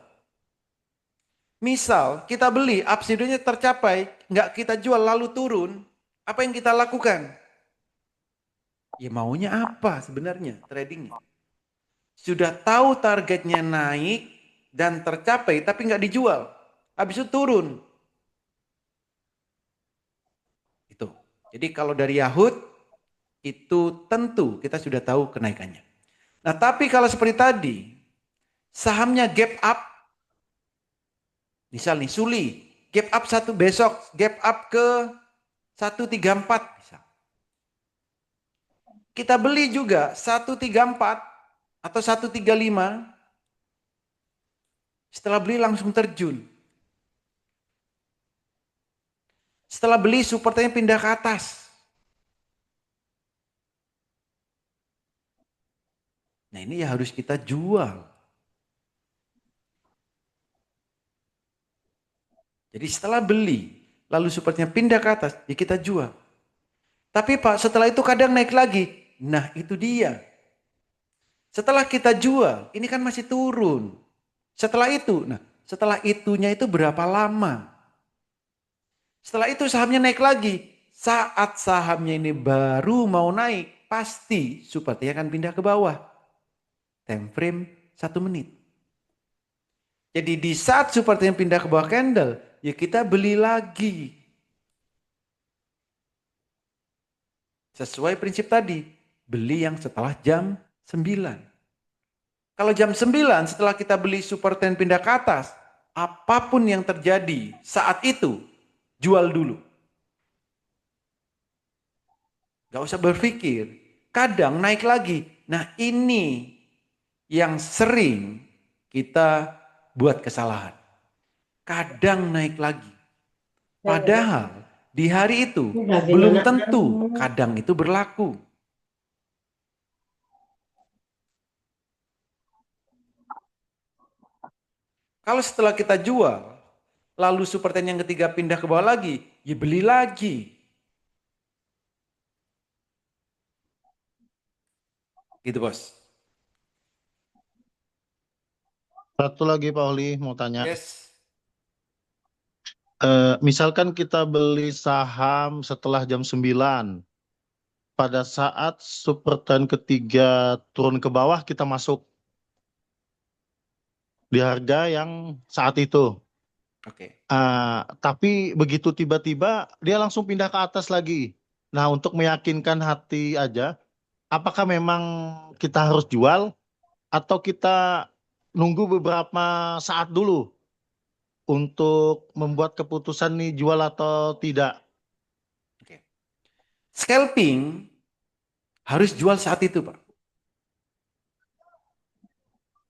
Misal kita beli, upside-nya tercapai, nggak kita jual lalu turun, apa yang kita lakukan? Ya maunya apa sebenarnya tradingnya? Sudah tahu targetnya naik dan tercapai tapi nggak dijual. Habis itu turun. Itu. Jadi kalau dari Yahoo itu tentu kita sudah tahu kenaikannya. Nah tapi kalau seperti tadi, sahamnya gap up, misal nih Suli, gap up satu besok, gap up ke 134 misal. Kita beli juga 134 atau 135, setelah beli langsung terjun. Setelah beli supportnya pindah ke atas. Nah ini ya harus kita jual. Jadi setelah beli, lalu supernya pindah ke atas, ya kita jual. Tapi Pak, setelah itu kadang naik lagi. Nah itu dia. Setelah kita jual, ini kan masih turun. Setelah itunya itu berapa lama? Setelah itu sahamnya naik lagi. Saat sahamnya ini baru mau naik, pasti supaya akan pindah ke bawah. Time frame 1 menit. Jadi di saat supaya pindah ke bawah candle, ya kita beli lagi. Sesuai prinsip tadi, beli yang setelah jam 9. Kalau jam 9 setelah kita beli super 10 pindah ke atas, apapun yang terjadi saat itu, jual dulu. Gak usah berpikir. Kadang naik lagi. Nah ini yang sering kita buat kesalahan. Kadang naik lagi. Padahal di hari itu belum tentu kadang itu berlaku. Kalau setelah kita jual, lalu super 10 yang ketiga pindah ke bawah lagi, ya beli lagi. Gitu bos. Satu lagi Pak Oli mau tanya. Yes. Misalkan kita beli saham setelah jam 9. Pada saat super trend ketiga turun ke bawah kita masuk di harga yang saat itu. Oke. Tapi begitu tiba-tiba dia langsung pindah ke atas lagi. Nah, untuk meyakinkan hati aja, apakah memang kita harus jual atau kita nunggu beberapa saat dulu untuk membuat keputusan nih jual atau tidak? Oke. Scalping harus jual saat itu Pak.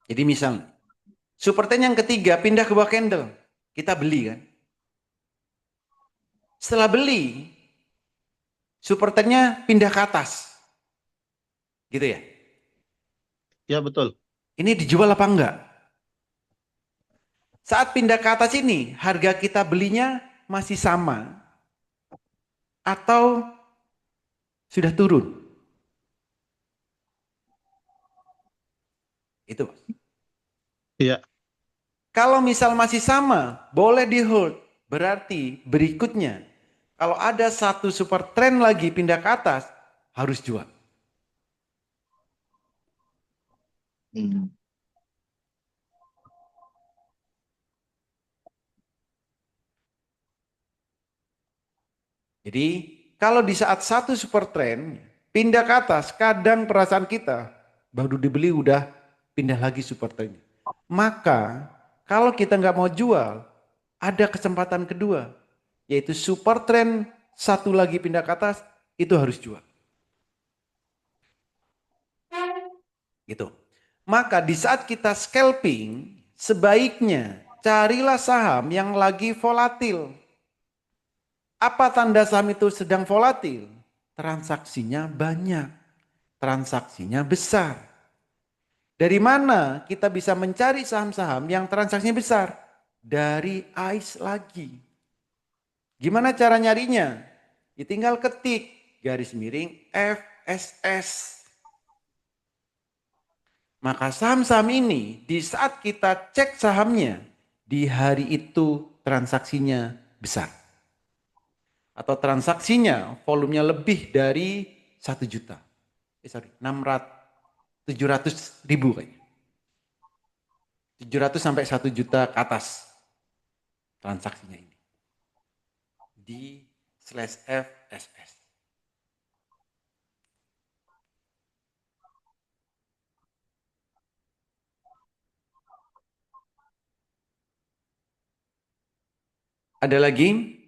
Jadi misalnya, super 10 yang ketiga pindah ke bawah candle. Kita beli kan. Setelah beli, super 10-nya pindah ke atas. Gitu ya. Ya, betul. Ini dijual apa enggak? Saat pindah ke atas ini, harga kita belinya masih sama atau sudah turun? Itu. Iya. Kalau misal masih sama, boleh di hold. Berarti berikutnya, kalau ada satu super trend lagi pindah ke atas, harus jual. Hmm. Jadi kalau di saat satu super trend pindah ke atas, kadang perasaan kita baru dibeli udah pindah lagi super trend. Maka kalau kita nggak mau jual, ada kesempatan kedua, yaitu super trend satu lagi pindah ke atas, itu harus jual. Gitu. Maka di saat kita scalping, sebaiknya carilah saham yang lagi volatil. Apa tanda saham itu sedang volatil? Transaksinya banyak, transaksinya besar. Dari mana kita bisa mencari saham-saham yang transaksinya besar? Dari ICE lagi. Gimana cara nyarinya? Ya tinggal ketik garis miring FSS. Maka saham-saham ini di saat kita cek sahamnya, di hari itu transaksinya besar. Atau transaksinya volumenya lebih dari 1 juta. 700 ribu kayaknya. 700 sampai 1 juta ke atas transaksinya ini. Di slash FSS. Ada lagi?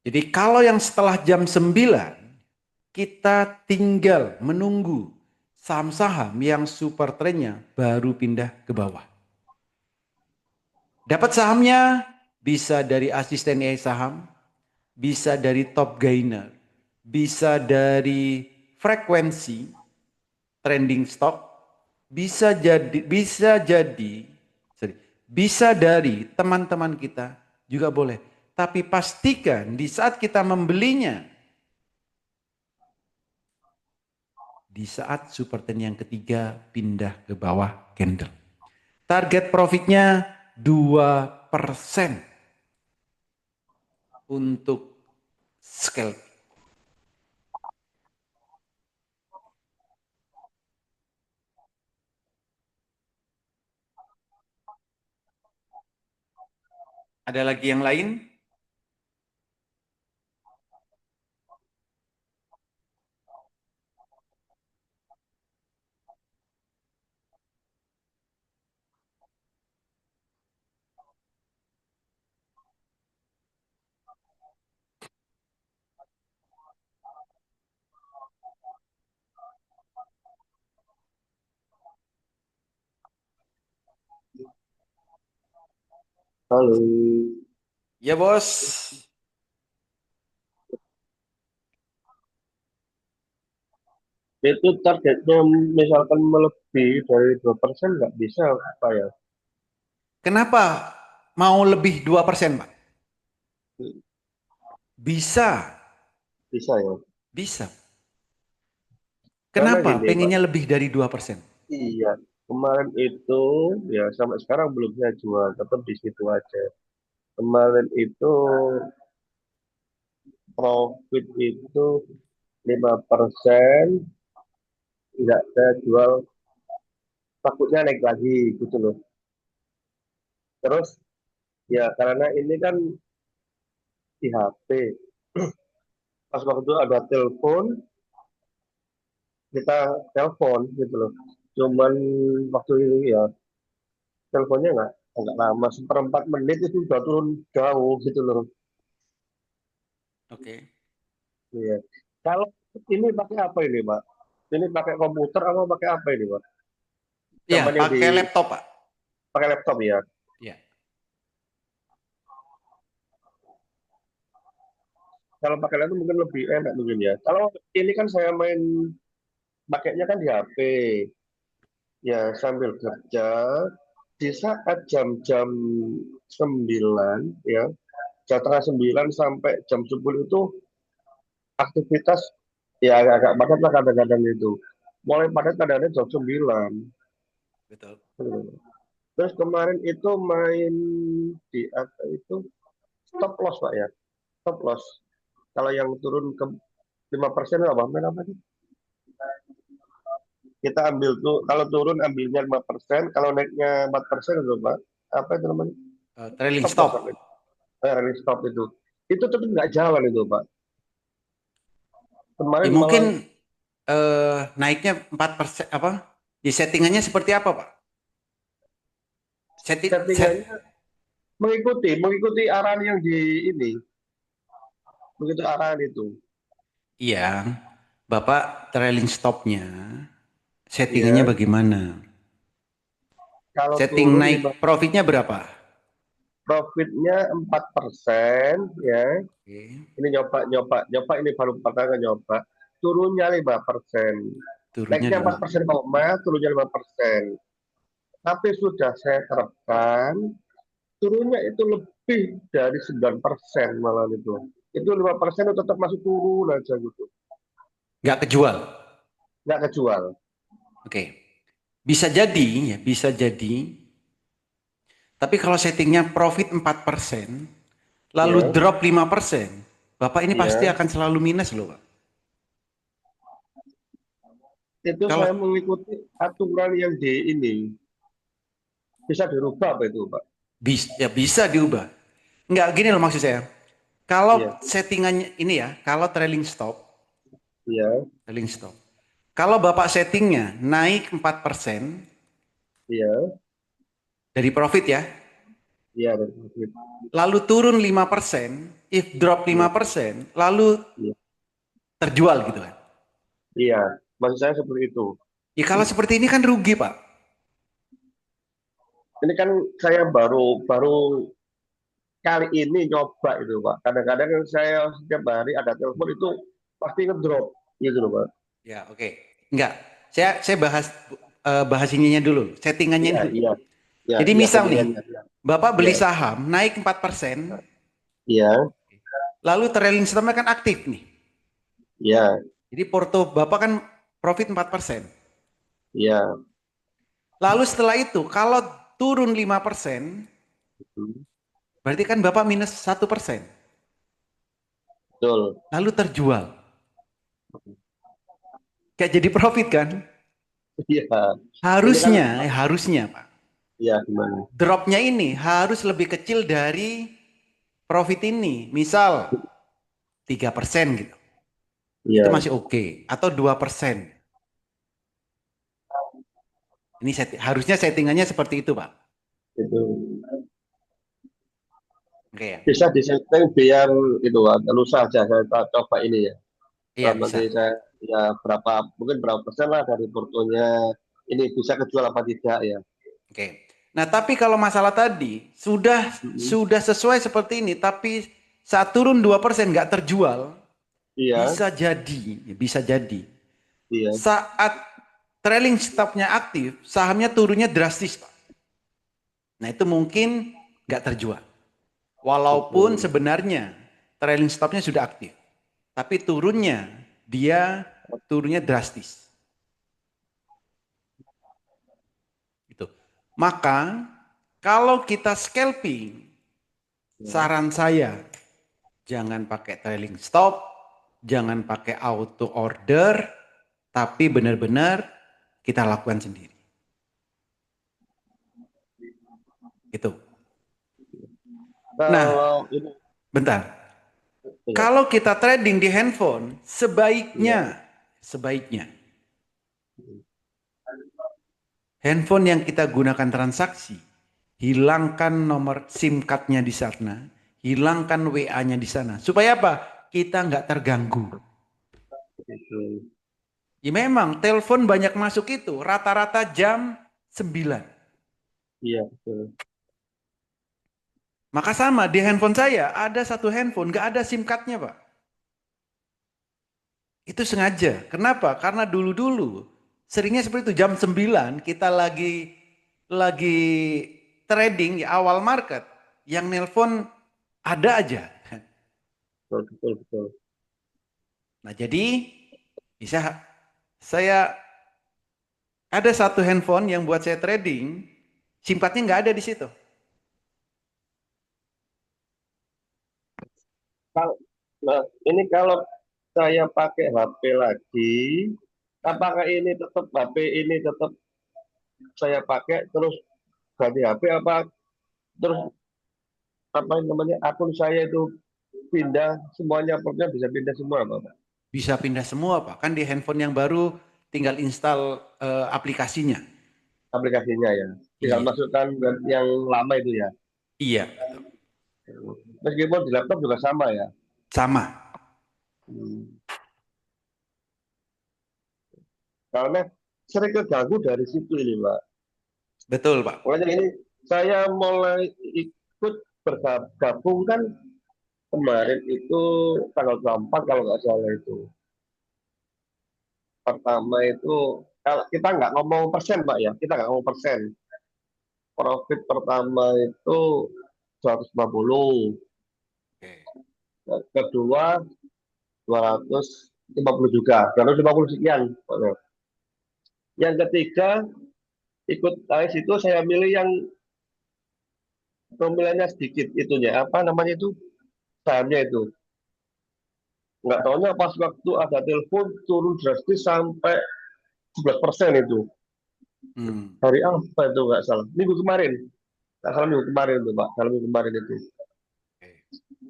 Jadi kalau yang setelah jam 9 kita tinggal menunggu saham-saham yang super trendnya baru pindah ke bawah. Dapat sahamnya bisa dari asisten AI saham, bisa dari top gainer, bisa dari frekuensi trending stock, bisa dari teman-teman kita juga boleh. Tapi pastikan di saat kita membelinya di saat super trend yang ketiga pindah ke bawah candle. Target profitnya 2% untuk scale. Ada lagi yang lain? Halo, Ya bos. itu targetnya misalkan melebihi dari 2% nggak bisa apa ya? Kenapa mau lebih 2%, Pak? Bisa, Bisa ya? bisa. Karena Kenapa gini Pak, pengennya lebih dari 2%? iya kemarin itu ya sampai sekarang belum saya jual, tetap di situ aja. Kemarin itu profit itu 5%, nggak saya jual, takutnya naik lagi gitu loh. Terus ya karena ini kan di HP, pas waktu ada telepon, kita telepon gitu loh. Cuman waktu itu ya teleponnya nggak lama, seperempat menit itu udah turun jauh gitu loh. Oke. Iya. Kalau ini pakai apa ini Pak? Ini pakai komputer apa pakai apa ini Pak? Iya, Zaman yang di pakai laptop, Pak. pakai laptop ya. Iya. Kalau pakai laptop mungkin lebih enak mungkin ya. Kalau ini kan saya main pakainya kan di HP. Ya sambil kerja di saat jam-jam 9 ya, jam setengah 9 sampai jam 10 itu aktivitas ya agak-agak padat lah kadang-kadang itu. Mulai padat kadang-kadang jam 9. Betul. Terus kemarin itu main di apa itu stop loss Pak ya, stop loss. Kalau yang turun ke 5% apa? Main apa sih? Kita ambil tuh, kalau turun ambilnya 5%, kalau naiknya 4% itu Pak. Apa itu namanya? Trailing Stop loss apa stop. itu? Rally stop itu. Itu tetap nggak jalan itu Pak. Ya Kemarin malah mungkin naiknya 4% apa? Di settingannya seperti apa, Pak? settingannya mengikuti arahan yang di ini, begitu arahan itu. Iya, Bapak trailing stopnya settingannya Ya, bagaimana? kalau Setting turun naik 5, profitnya berapa? profitnya 4% ya. Oke. Ini nyoba ini baru pertama nyoba. Turunnya 5%. Turunnya Naiknya 5. 4% turunnya 5%. Tapi sudah saya terapkan, turunnya itu lebih dari 9% malah itu. Itu 5% itu tetap masih turun aja gitu. Nggak kejual. Nggak kejual. Oke. Bisa jadi, ya bisa jadi. Tapi kalau settingnya profit 4%, lalu Ya, drop 5%, Bapak ini pasti ya. akan selalu minus loh, Pak. Itu Kalau saya mengikuti aturan yang di ini. Bisa dirubah apa itu, Pak? ya bisa diubah. Nggak gini loh maksud saya. Iya, Kalau settingannya ini ya, kalau iya, trailing stop. Kalau Bapak settingnya naik 4% iya, dari profit ya, Iya, dari profit. lalu turun 5%, if drop 5%, lalu Iya. terjual gitu kan. Iya, maksud saya seperti itu. Ya kalau seperti ini kan rugi, Pak. Ini kan saya baru baru kali ini nyoba itu, Pak. Kadang-kadang kan saya setiap hari ada telepon itu pasti ngedrop gitu loh, Pak. Ya, oke. Enggak. Saya bahas ininya dulu, settingannya Iya, dulu. iya. Ya, Jadi iya misal nih, settingannya. Bapak Iya, beli saham naik 4%, iya, lalu trailing stopnya kan aktif nih. iya, Jadi porto Bapak kan profit 4%. iya. Lalu setelah itu kalau turun 5%, Hmm, berarti kan Bapak minus 1%. betul. Lalu terjual. Kayak jadi profit kan? Iya. Ini kan, Harusnya Pak. ya gimana? Dropnya ini harus lebih kecil dari profit ini. Misal 3% gitu. Itu Iya, masih oke. Atau 2%. Ini harusnya settingannya seperti itu Pak. itu Oke ya. bisa disetting biar itu kan lusa saja saya coba ini ya. Iya bisa. Nanti saya ya berapa mungkin berapa persen lah dari portonya ini bisa kejual apa tidak ya. Oke. Nah, tapi kalau masalah tadi Mm-mm. sudah sesuai seperti ini, tapi saat turun 2% nggak terjual, Iya, bisa jadi. iya. Saat trailing stopnya aktif, sahamnya turunnya drastis, Pak. Nah, itu mungkin nggak terjual. Walaupun Betul. sebenarnya trailing stopnya sudah aktif, tapi dia turunnya drastis. Gitu. Maka kalau kita scalping, Ya, saran saya jangan pakai trailing stop, jangan pakai auto order, tapi benar-benar kita lakukan sendiri. Itu. Nah, kalau ini bentar. ya, Kalau kita trading di handphone, iya, sebaiknya handphone yang kita gunakan transaksi, hilangkan nomor SIM card-nya di sana, hilangkan WA-nya di sana. Supaya apa? Kita nggak terganggu. betul. Ya memang telepon banyak masuk itu rata-rata jam 9. Iya, betul. Maka sama di handphone saya ada satu handphone nggak ada SIM card-nya Pak. Itu sengaja. Kenapa? Karena dulu-dulu seringnya seperti itu jam 9 kita lagi trading ya awal market yang nelpon ada aja. Betul, betul, betul. Nah jadi bisa saya ada satu handphone yang buat saya trading, SIM card-nya nggak ada di situ. Kalau, nah, ini kalau saya pakai HP lagi, Ya. apakah ini tetap HP ini tetap saya pakai terus ganti HP apa terus apa namanya akun saya itu pindah semuanya portnya bisa pindah semua Pak? Bisa pindah semua Pak. Kan di handphone yang baru tinggal install aplikasinya. Aplikasinya ya. Tinggal Iya. masukkan yang lama itu ya. Iya, betul. Meskipun di laptop juga sama ya. Sama. Hmm. Karena sering keganggu dari situ ini Pak. Betul Pak. Makanya ini saya mulai ikut bergabung kan kemarin itu tanggal 4 kalau nggak salah itu. Pertama itu kalau kita nggak ngomong persen Pak ya, kita nggak ngomong persen. Profit pertama itu 250, Oke. kedua 250 juga, 250 sekian. Yang ketiga ikut AS itu saya milih yang pemilihannya sedikit itunya apa namanya itu sahamnya itu. Nggak tahunya pas waktu ada telepon turun drastis sampai 11% itu. Hmm. Hari apa itu nggak salah? Minggu kemarin. Nggak salah minggu kemarin itu Pak. Kalau minggu kemarin itu. Oke.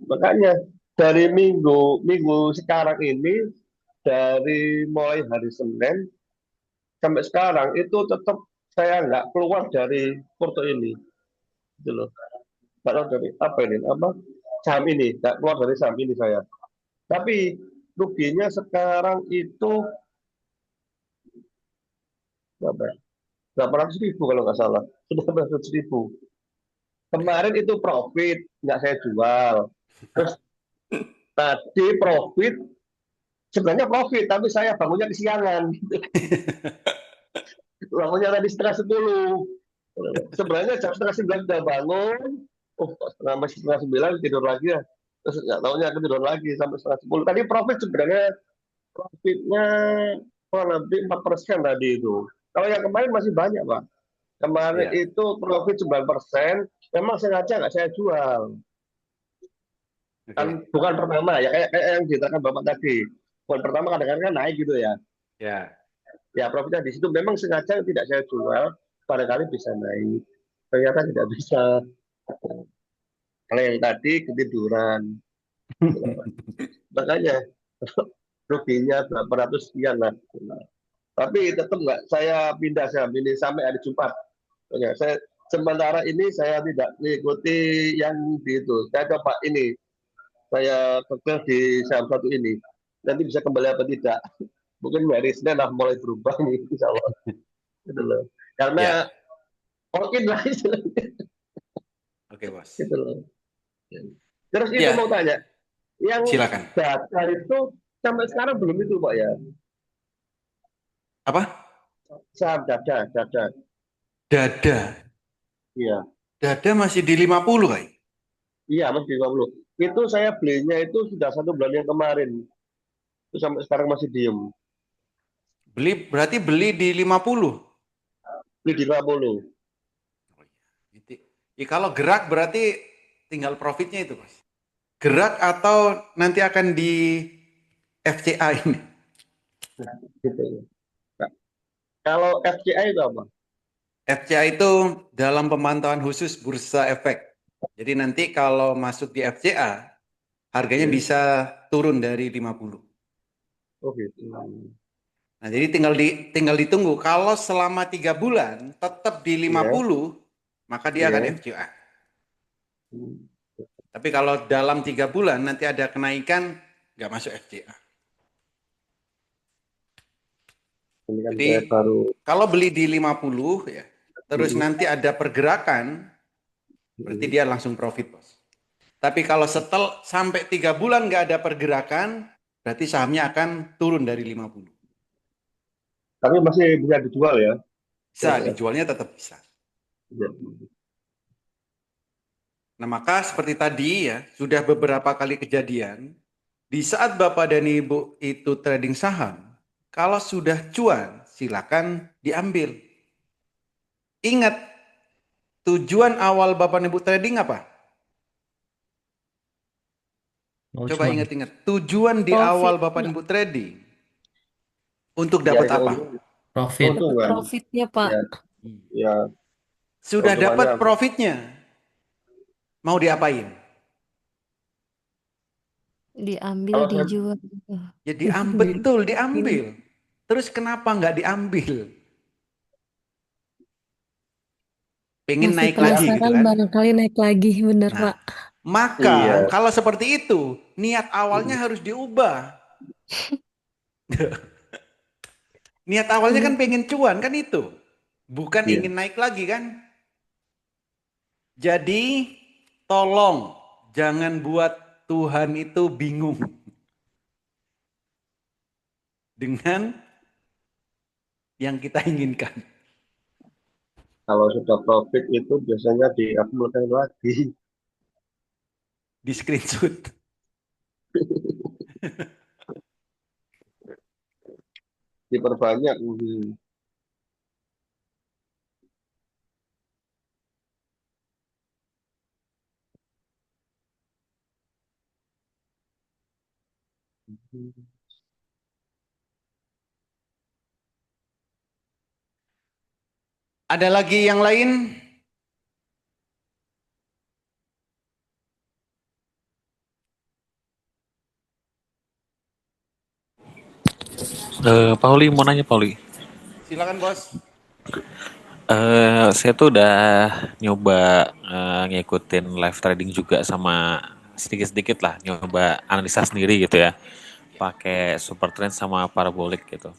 Makanya dari minggu minggu sekarang ini dari mulai hari Senin sampai sekarang itu tetap saya nggak keluar dari porto ini, gitu loh. nggak keluar dari apa ini, apa saham ini, nggak keluar dari saham ini saya. Tapi ruginya sekarang itu berapa? 800.000 kalau nggak salah, sudah 800.000. Kemarin itu profit, nggak saya jual. Terus tadi profit, sebenarnya profit, tapi saya bangunnya kesiangan. Bangunnya tadi setengah 10. Sebenarnya jam setengah 9 sudah bangun. Oh, masih setengah 9 tidur lagi ya. Terus nggak tahunya aku tidur lagi sampai setengah 10. Tadi profit sebenarnya profitnya kurang lebih 4% tadi itu. Kalau yang kemarin masih banyak, Pak. Kemarin Ya, itu profit 9%, memang sengaja nggak saya jual. Kan oke. bukan pertama ya, kayak yang dikatakan Bapak tadi. Bukan pertama, kadang-kadang kan naik gitu ya. Ya, Ya profitnya di situ memang sengaja tidak saya jual, barangkali bisa naik. Ternyata tidak bisa. Kalau yang tadi ketiduran. Makanya ruginya berapa ratus sekian lah. Tapi tetap nggak saya pindah saham ini sampai hari Jumat. Ya, saya sementara ini saya tidak mengikuti yang di itu. Saya coba ini, saya kekeh di saham satu ini. Nanti bisa kembali apa tidak? Mungkin hari Senin lah mulai berubah nih, insya Allah. Gitu loh. ya, Karena mungkin lah istilahnya. oke bos. Gitu loh. Terus itu Ya, mau tanya, yang silakan. data itu sampai sekarang belum itu Pak ya? Apa? Saham dada. Dada. Iya, Dada masih di 50 kayak. iya Mas 50. Itu saya belinya itu sudah 1 bulan yang kemarin. Itu sampai sekarang masih diem. Berarti beli di 50. Beli di 50. Ya, kalau gerak berarti tinggal profitnya itu, Mas. Gerak atau nanti akan di FCA ini. Gitu. Nah, kalau FCI itu apa? FCA itu dalam pemantauan khusus bursa efek. Jadi nanti kalau masuk di FCA, harganya Oke. bisa turun dari 50. Oh gitu. Nah, jadi tinggal ditunggu. Kalau selama 3 bulan tetap di Iya. 50, maka dia akan Iya. FCA. Hmm. Tapi kalau dalam 3 bulan nanti ada kenaikan, nggak masuk FCA. Ini kan saya Jadi baru. kalau beli di 50 ya, terus Hmm. nanti ada pergerakan, berarti Hmm. dia langsung profit, bos. Tapi kalau sampai 3 bulan nggak ada pergerakan, berarti sahamnya akan turun dari 50. Tapi masih bisa dijual ya? Bisa, Ya. dijualnya tetap bisa. Ya. Nah, maka seperti tadi ya, sudah beberapa kali kejadian, di saat Bapak dan Ibu itu trading saham, kalau sudah cuan, silakan diambil. Ingat, tujuan awal Bapak dan Ibu trading apa? Coba ingat-ingat, tujuan di awal Profit, Bapak dan Pak. Ibu trading untuk Ya, dapat itu apa? Profit. Dapat keuntungan. profitnya, Pak. Ya. Ya. Sudah Keuntungannya dapat profitnya, mau diapain? Diambil, kalau saya dijual. Ya betul, diambil. Terus kenapa nggak diambil? Pengen Masih naik lagi gitu penasaran, kan? barangkali naik lagi, bener, Nah, Pak. maka iya. kalau seperti itu, niat awalnya harus diubah. Niat awalnya kan Bener. pengen cuan kan itu. Bukan Iya. ingin naik lagi kan? Jadi tolong jangan buat Tuhan itu bingung dengan yang kita inginkan. Kalau sudah profit itu biasanya diakumulkan lagi. Di screenshot. Diperbanyak. Ada lagi yang lain? Pauli mau nanya Pauli. Silakan bos. Saya tuh udah nyoba ngikutin live trading juga sama sedikit-sedikit lah nyoba analisa sendiri gitu ya. Pakai super trend sama parabolic gitu.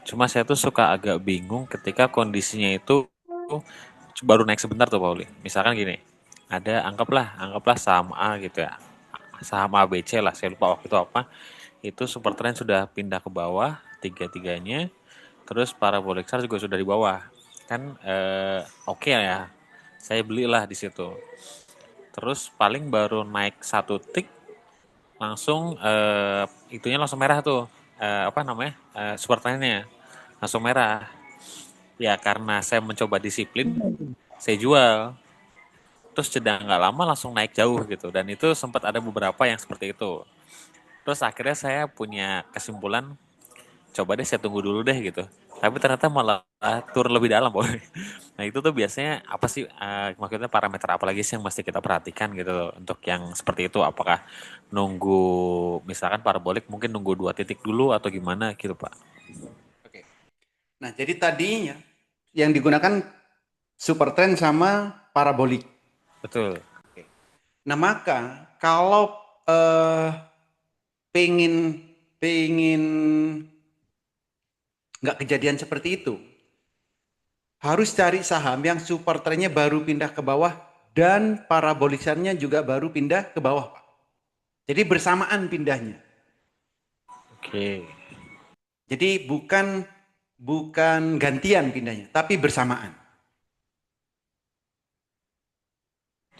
Cuma saya tuh suka agak bingung ketika kondisinya itu baru naik sebentar tuh Pauli. Misalkan gini, anggaplah saham A gitu ya. Saham ABC lah, saya lupa waktu itu apa. Itu super trend sudah pindah ke bawah tiga-tiganya. Terus parabolic SAR juga sudah di bawah. Kan oke ya. Saya belilah di situ. Terus paling baru naik satu tick langsung itunya langsung merah tuh. Apa namanya? Super trendnya langsung merah. Ya karena saya mencoba disiplin, saya jual. Terus jeda nggak lama langsung naik jauh gitu. Dan itu sempat ada beberapa yang seperti itu. Terus akhirnya saya punya kesimpulan, coba deh saya tunggu dulu deh gitu. Tapi ternyata malah turun lebih dalam, boy. Nah itu tuh biasanya apa sih, maksudnya parameter apa lagi sih yang mesti kita perhatikan gitu loh, untuk yang seperti itu. Apakah nunggu, misalkan parabolik mungkin nunggu 2 titik dulu atau gimana gitu Pak? Oke. Nah, jadi tadinya yang digunakan super trend sama parabolik. Betul. Oke. Nah, maka kalau pengen nggak kejadian seperti itu, harus cari saham yang super trendnya baru pindah ke bawah dan parabolisannya juga baru pindah ke bawah, Pak. Jadi bersamaan pindahnya. Oke. Jadi bukan gantian pindahnya, tapi bersamaan.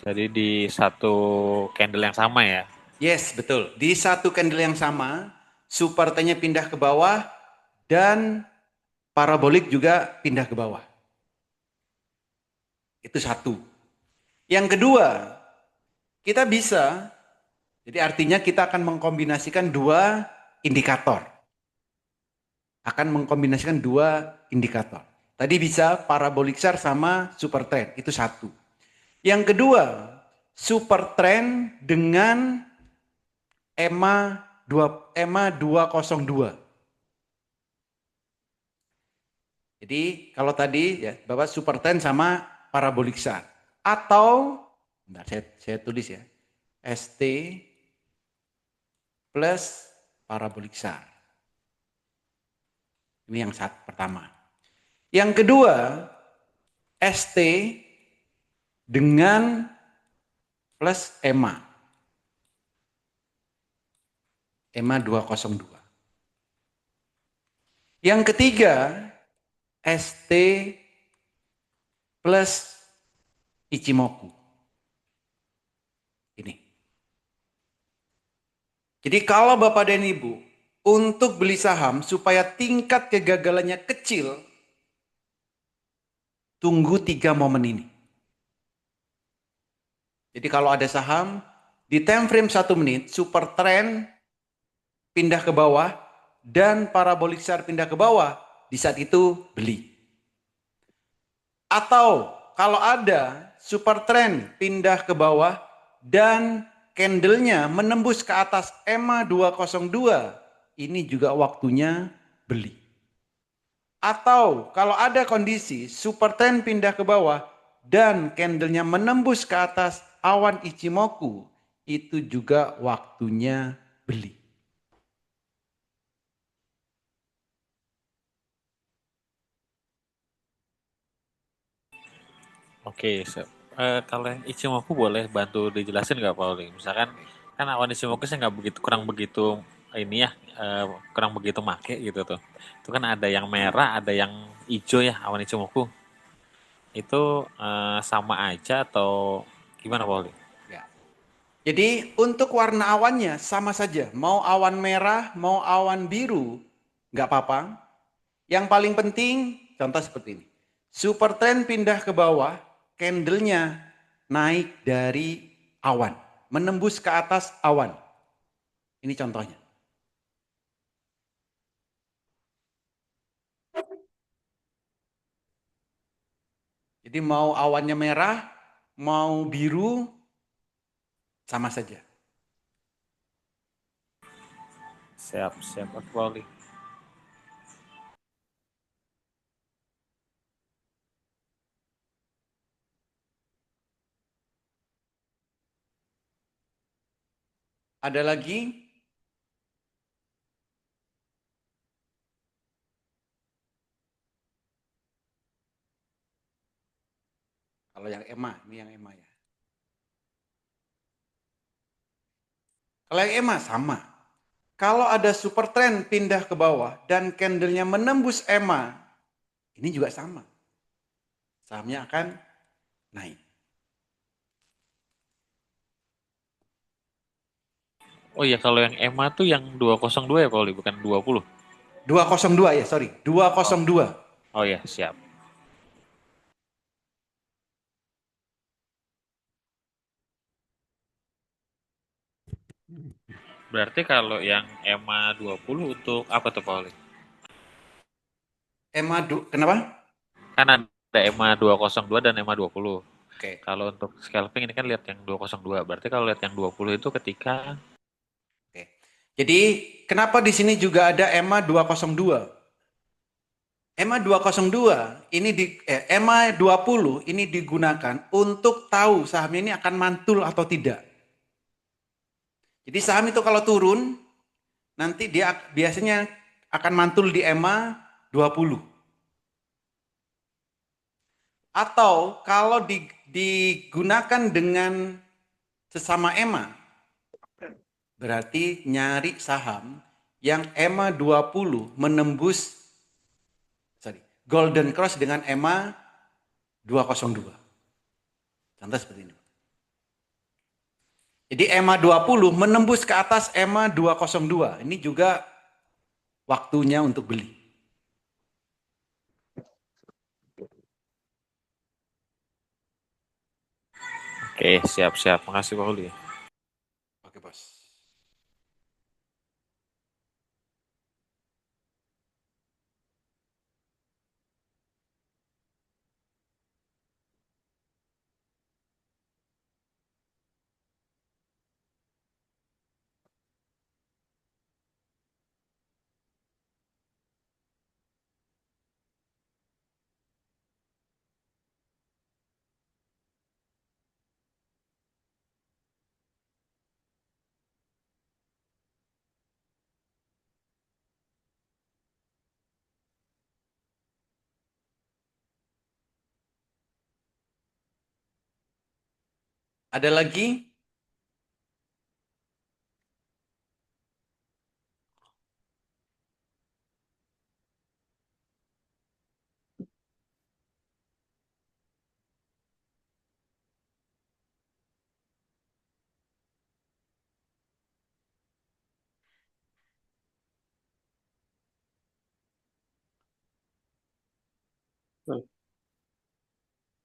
Jadi di satu candle yang sama ya. Yes, betul. Di satu candle yang sama, super T-nya pindah ke bawah dan parabolik juga pindah ke bawah. Itu satu. Yang kedua, kita bisa, jadi artinya kita akan mengkombinasikan dua indikator. Tadi bisa parabolic SAR sama super trend, itu satu. Yang kedua, super trend dengan EMA 202. Jadi kalau tadi ya Bapak super trend sama parabolic SAR. Atau, saya tulis ya, ST plus parabolic SAR. Ini yang pertama. Yang kedua, ST dengan plus EMA. EMA 202. Yang ketiga, ST plus Ichimoku. Ini. Jadi kalau Bapak dan Ibu untuk beli saham supaya tingkat kegagalannya kecil, tunggu 3 momen ini. Jadi kalau ada saham di time frame 1 menit, super trend pindah ke bawah dan parabolic SAR pindah ke bawah, di saat itu beli. Atau kalau ada super trend pindah ke bawah dan candlenya menembus ke atas EMA 202, ini juga waktunya beli. Atau kalau ada kondisi super trend pindah ke bawah dan candlenya menembus ke atas awan Ichimoku, itu juga waktunya beli. Oke, kalau yang Ichimoku boleh bantu dijelasin nggak Pauli? Misalkan kan awan Ichimoku saya nggak begitu, kurang begitu ini ya, kurang begitu make gitu tuh. Itu kan ada yang merah, ada yang hijau ya awan Ichimoku. Itu sama aja atau gimana Pauli? Ya. Jadi untuk warna awannya sama saja. Mau awan merah, mau awan biru, nggak apa-apa. Yang paling penting, contoh seperti ini. Super trend pindah ke bawah, candlenya naik dari awan. Menembus ke atas awan. Ini contohnya. Jadi mau awannya merah, mau biru, sama saja. Siap, siap Pauli. Ada lagi? Kalau yang EMA, ini yang EMA ya. Kalau yang EMA sama. Kalau ada super trend pindah ke bawah dan candlenya menembus EMA, ini juga sama. Sahamnya akan naik. Oh iya, kalau yang EMA tuh yang 202 ya, Pauli, bukan 20. 202 ya, sorry. 202. Oh iya, siap. Berarti kalau yang EMA 20 untuk apa tuh, Pauli? EMA, kenapa? Kan ada EMA 202 dan EMA 20. Oke. Kalau untuk scalping ini kan lihat yang 202. Berarti kalau lihat yang 20 itu ketika Jadi kenapa di sini juga ada EMA 202? EMA 202 ini EMA 20 ini digunakan untuk tahu sahamnya ini akan mantul atau tidak. Jadi saham itu kalau turun nanti dia biasanya akan mantul di EMA 20. Atau kalau digunakan dengan sesama EMA, berarti nyari saham yang EMA 20 menembus Golden Cross dengan EMA 202. Contoh seperti ini. Jadi EMA 20 menembus ke atas EMA 202. Ini juga waktunya untuk beli. Oke, siap-siap. Makasih, Pauli. Oke, Bos. Ada lagi?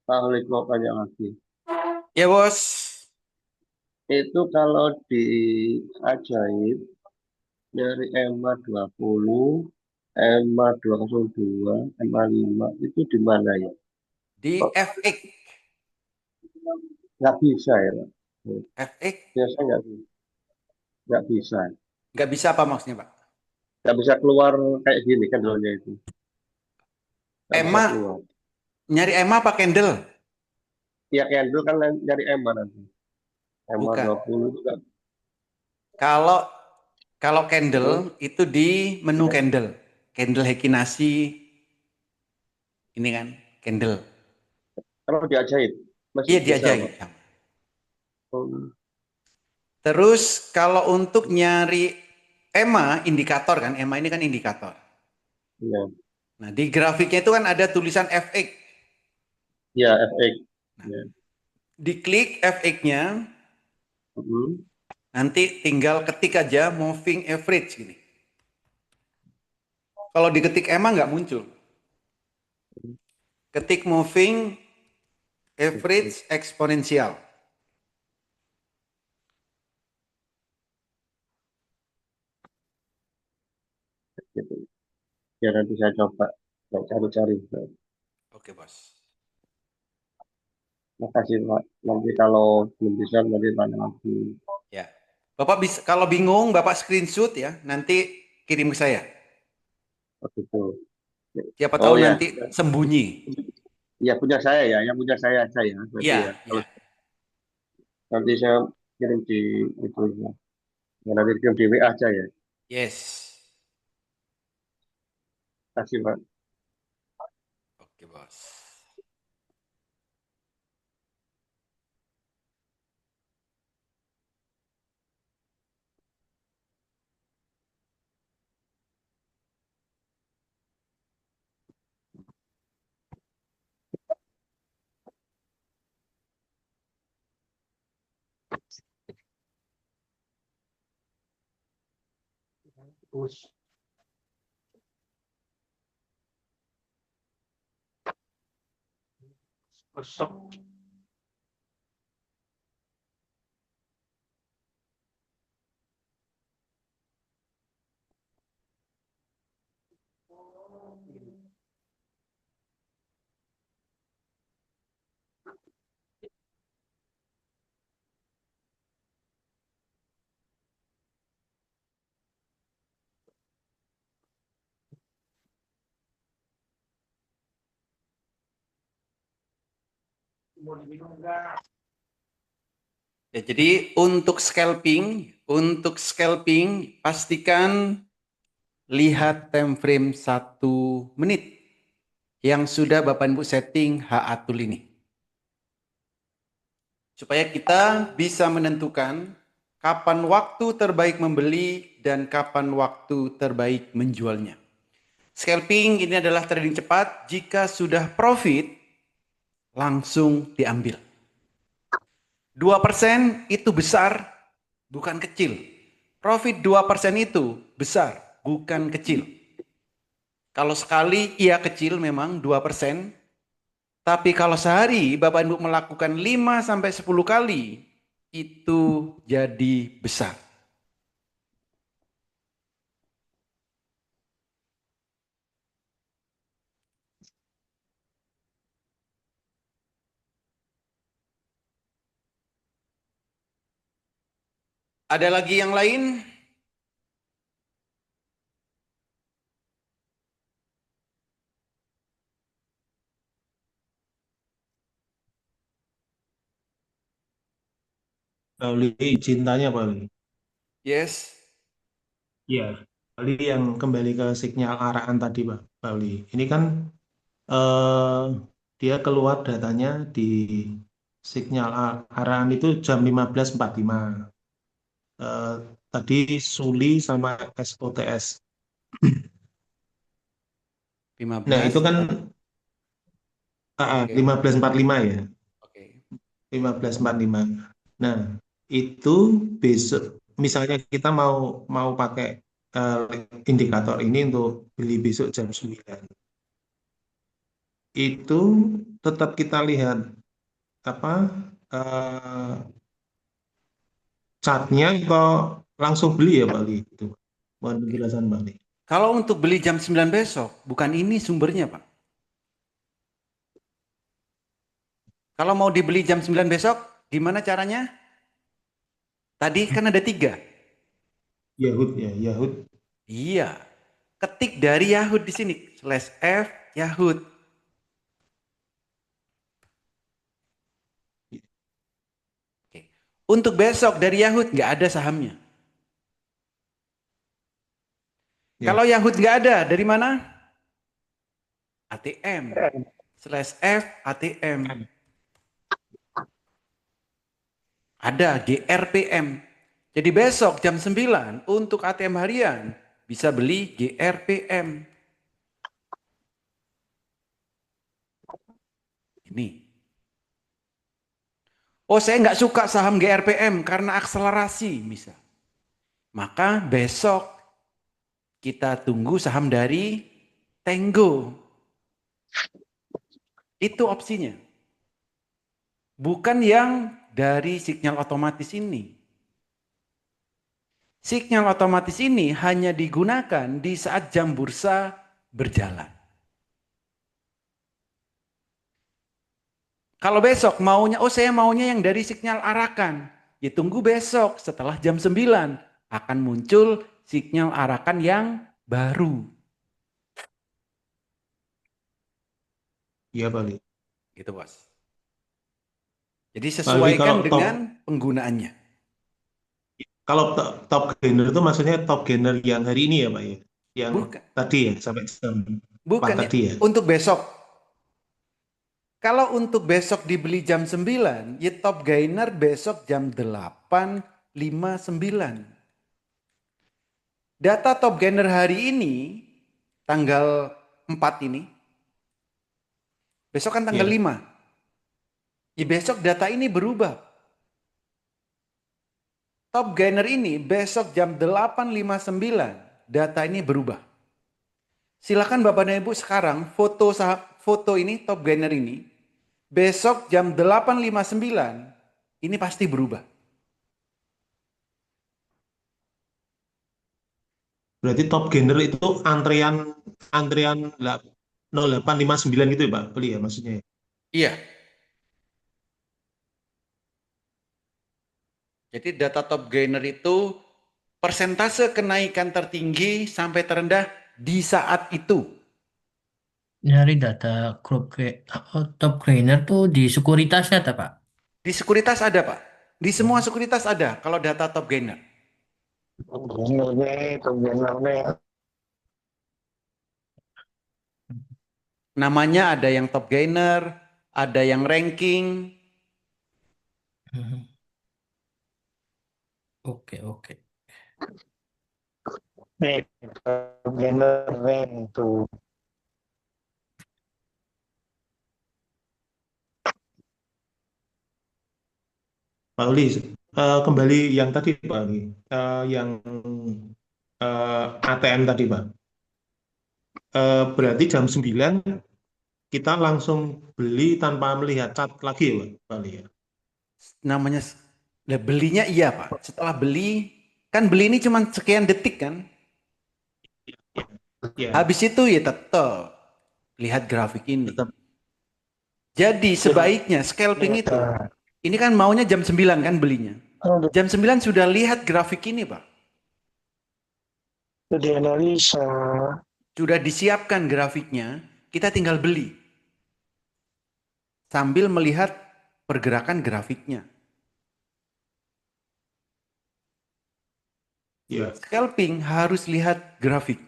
Pak Holik mau tanya lagi. Ya, Bos. Itu kalau di Ajaib dari EMA 20, EMA 202, EMA 5 itu di mana ya? Di FX. Nggak bisa ya, Pak? FX Biasanya nggak bisa. nggak bisa apa maksudnya, Pak? Nggak bisa keluar kayak gini kan dulunya itu. Nggak bisa EMA, keluar. nyari EMA apa candle? Ya candle kan dari EMA nanti. EMA Bukan. 20 itu kan. Kalau candle itu di menu candle. Candle Hekinasi ini kan candle. Kalau di Ajaib masih Iya, bisa, diajaib. Pak. Oh, Terus kalau untuk nyari EMA indikator kan, EMA ini kan indikator. iya. Nah, di grafiknya itu kan ada tulisan FX. Ya, FX. Nah, Ya. diklik FX-nya, nanti tinggal ketik aja moving average gini. Kalau diketik EMA nggak muncul. Ketik moving average eksponensial. Gitu. Ya nanti saya coba cari-cari. Oke, Bos. Makasih, Pak. Nanti kalau belum bisa nanti tanya lagi. Ya. Bapak bisa kalau bingung Bapak screenshot ya, nanti kirim ke saya. Oh, gitu. Siapa Oh, tahu ya. nanti sembunyi. Ya punya saya ya, yang punya saya aja ya. Berarti Iya, ya. iya. Nanti saya kirim di itu ya. Nanti dikirim di WA aja ya. Yes. Kasih Pak. Oke, Bos. Ya, jadi untuk scalping pastikan lihat time frame 1 menit yang sudah Bapak Ibu setting HA Tool ini. Supaya kita bisa menentukan kapan waktu terbaik membeli dan kapan waktu terbaik menjualnya. Scalping ini adalah trading cepat, jika sudah profit langsung diambil. 2% itu besar, bukan kecil. Profit 2% itu besar, bukan kecil. Kalau sekali iya kecil memang 2%, tapi kalau sehari Bapak Ibu melakukan 5-10 kali, itu jadi besar. Ada lagi yang lain? Pauli izin tanya Pauli. Yes. Iya, Pauli yang kembali ke sinyal arahan tadi Pak Pauli. Ini kan eh, dia keluar datanya di sinyal arahan itu jam 15.45. Eh, Tadi Suli sama SOTS. Nah, itu 15. kan Oke. 15.45 ya. Oke. 15.45. Nah, itu besok misalnya kita mau mau pakai eh, indikator ini untuk beli besok jam 9. Itu tetap kita lihat apa eh, chartnya atau langsung beli ya Bali itu. Mohon penjelasan Bali. Kalau untuk beli jam 9 besok, bukan ini sumbernya, Pak. Kalau mau dibeli jam 9 besok, gimana caranya? Tadi kan ada 3. Yahud ya, Yahud. Iya. Ketik dari Yahud di sini. /F Yahud. Oke. Untuk besok dari Yahud nggak ada sahamnya. Ya. Kalau Yahud nggak ada, dari mana? ATM. /F ATM. Ada GRPM. Jadi besok jam 9 untuk ATM harian bisa beli GRPM. Ini. Oh, saya nggak suka saham GRPM karena akselerasi misal. Maka besok kita tunggu saham dari Tenggo. Itu opsinya. Bukan yang dari sinyal otomatis ini. Sinyal otomatis ini hanya digunakan di saat jam bursa berjalan. Kalau besok maunya, oh saya maunya yang dari sinyal arakan. Ya tunggu besok setelah jam 9 akan muncul sinyal arakan yang baru. Iya Bali. Gitu Bos. Jadi Bali sesuaikan dengan penggunaannya. Kalau top gainer itu maksudnya top gainer yang hari ini ya Pak ya? Yang Bukan, tadi ya sampai jam 4 bukan ya. tadi ya? Untuk besok. Kalau untuk besok dibeli jam 9, ya top gainer besok jam 8.59. Data top gainer hari ini, tanggal 4 ini, besok kan tanggal Iya. 5. Ya besok data ini berubah. Top gainer ini besok jam 8.59, data ini berubah. Silakan Bapak dan Ibu sekarang foto ini, top gainer ini, besok jam 8.59, ini pasti berubah. Berarti top gainer itu antrian antrian 0859 gitu ya Pak? Beli ya maksudnya ya? Iya. Jadi data top gainer itu persentase kenaikan tertinggi sampai terendah di saat itu. Nyari data top trainer tuh di sekuritasnya, tak, Pak? Di sekuritas ada, Pak. Di semua sekuritas ada kalau data top gainer. Namanya ada yang top gainer, ada yang ranking. Hmm. Oke, oke. Pak Uli, kembali yang tadi Pak Uli, yang ATM tadi Pak. Berarti jam 9 kita langsung beli tanpa melihat cat lagi ya Pak Uli ya? Namanya belinya iya, Pak. Setelah beli, kan beli ini cuma sekian detik kan. Ya, Habis itu ya tetap lihat grafik ini. tetap. Jadi sebaiknya scalping itu, ini kan maunya jam 9 kan belinya. Jam 9 sudah lihat grafik ini, Pak. Sudah disiapkan grafiknya, kita tinggal beli. Sambil melihat pergerakan grafiknya. Ya. Scalping harus lihat grafik.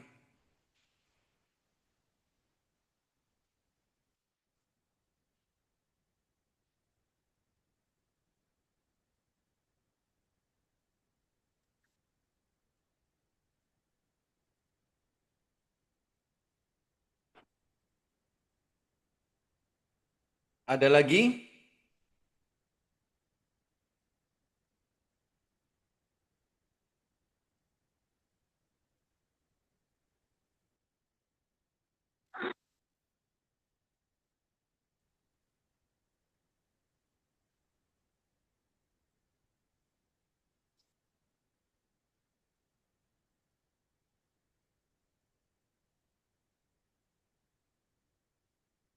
Ada lagi?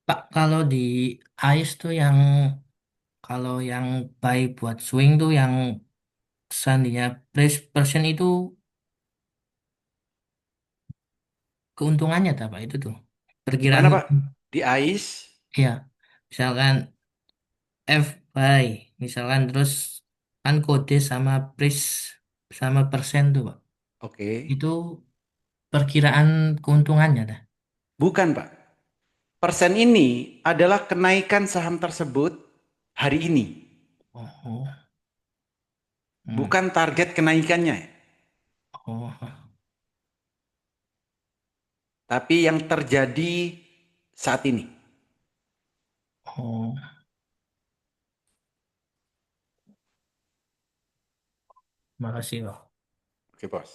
Pak, kalau di ICE tuh kalau yang buy buat swing tuh yang sandinya price persen itu keuntungannya tak, Pak? Itu tuh. Gimana Perkiraan, Pak? Di AIS? ya, misalkan F buy, misalkan terus kan kode sama price sama persen tuh, Pak. Oke. Itu perkiraan keuntungannya dah. Bukan Pak. Persen ini adalah kenaikan saham tersebut hari ini. Oh, Bukan target kenaikannya. oh, Tapi yang terjadi saat ini. oh. Makasih, Pak. Oke bos.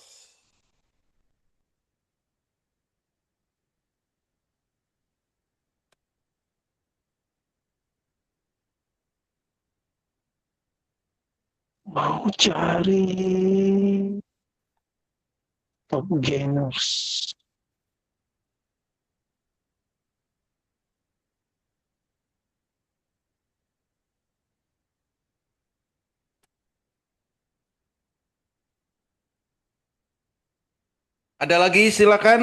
Mau cari top gainers. Ada lagi silakan.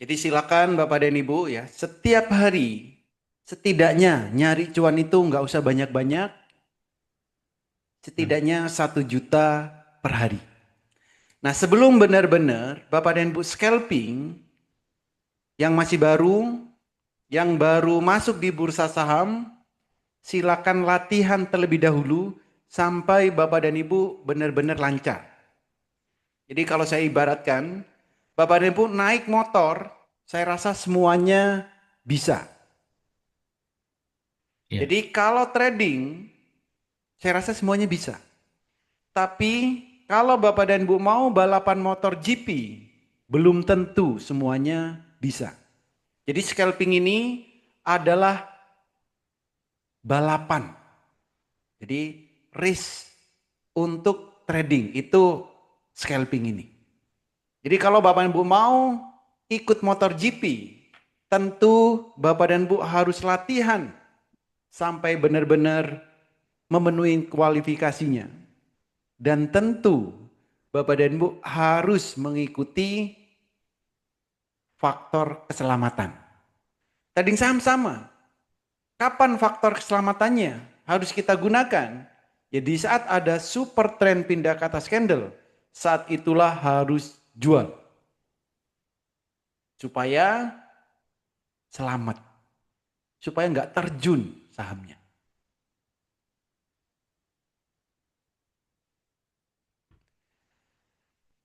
Jadi silakan Bapak dan Ibu ya, setiap hari Setidaknya nyari cuan itu nggak usah banyak-banyak, setidaknya 1 juta per hari. Nah, sebelum benar-benar Bapak dan Ibu scalping yang masih baru, yang baru masuk di bursa saham, silakan latihan terlebih dahulu sampai Bapak dan Ibu benar-benar lancar. Jadi kalau saya ibaratkan, Bapak dan Ibu naik motor, saya rasa semuanya bisa. Ya. Jadi kalau trading, saya rasa semuanya bisa. Tapi kalau Bapak dan Ibu mau balapan motor GP, belum tentu semuanya bisa. Jadi scalping ini adalah balapan. Jadi race untuk trading itu scalping ini. Jadi kalau Bapak dan Ibu mau ikut motor GP, tentu Bapak dan Ibu harus latihan sampai benar-benar memenuhi kualifikasinya. Dan tentu Bapak dan Ibu harus mengikuti faktor keselamatan. Trading saham sama. Kapan faktor keselamatannya harus kita gunakan? Ya di saat ada super trend pindah ke atas candle, saat itulah harus jual. Supaya selamat. Supaya nggak terjun sahamnya.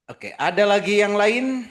Oke, ada lagi yang lain?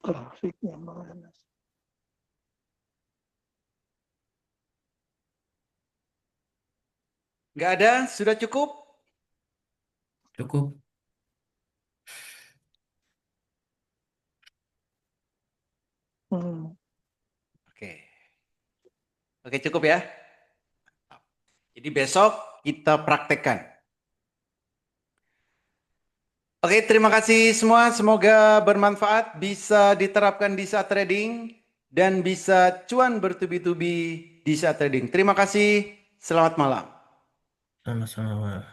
Grafiknya mana? Nggak ada? Sudah cukup? Cukup. Oke. Oke, cukup ya. Jadi besok kita praktekkan. Oke, terima kasih semua. Semoga bermanfaat, bisa diterapkan di saat trading, dan bisa cuan bertubi-tubi di saat trading. Terima kasih. Selamat malam. Sama-sama.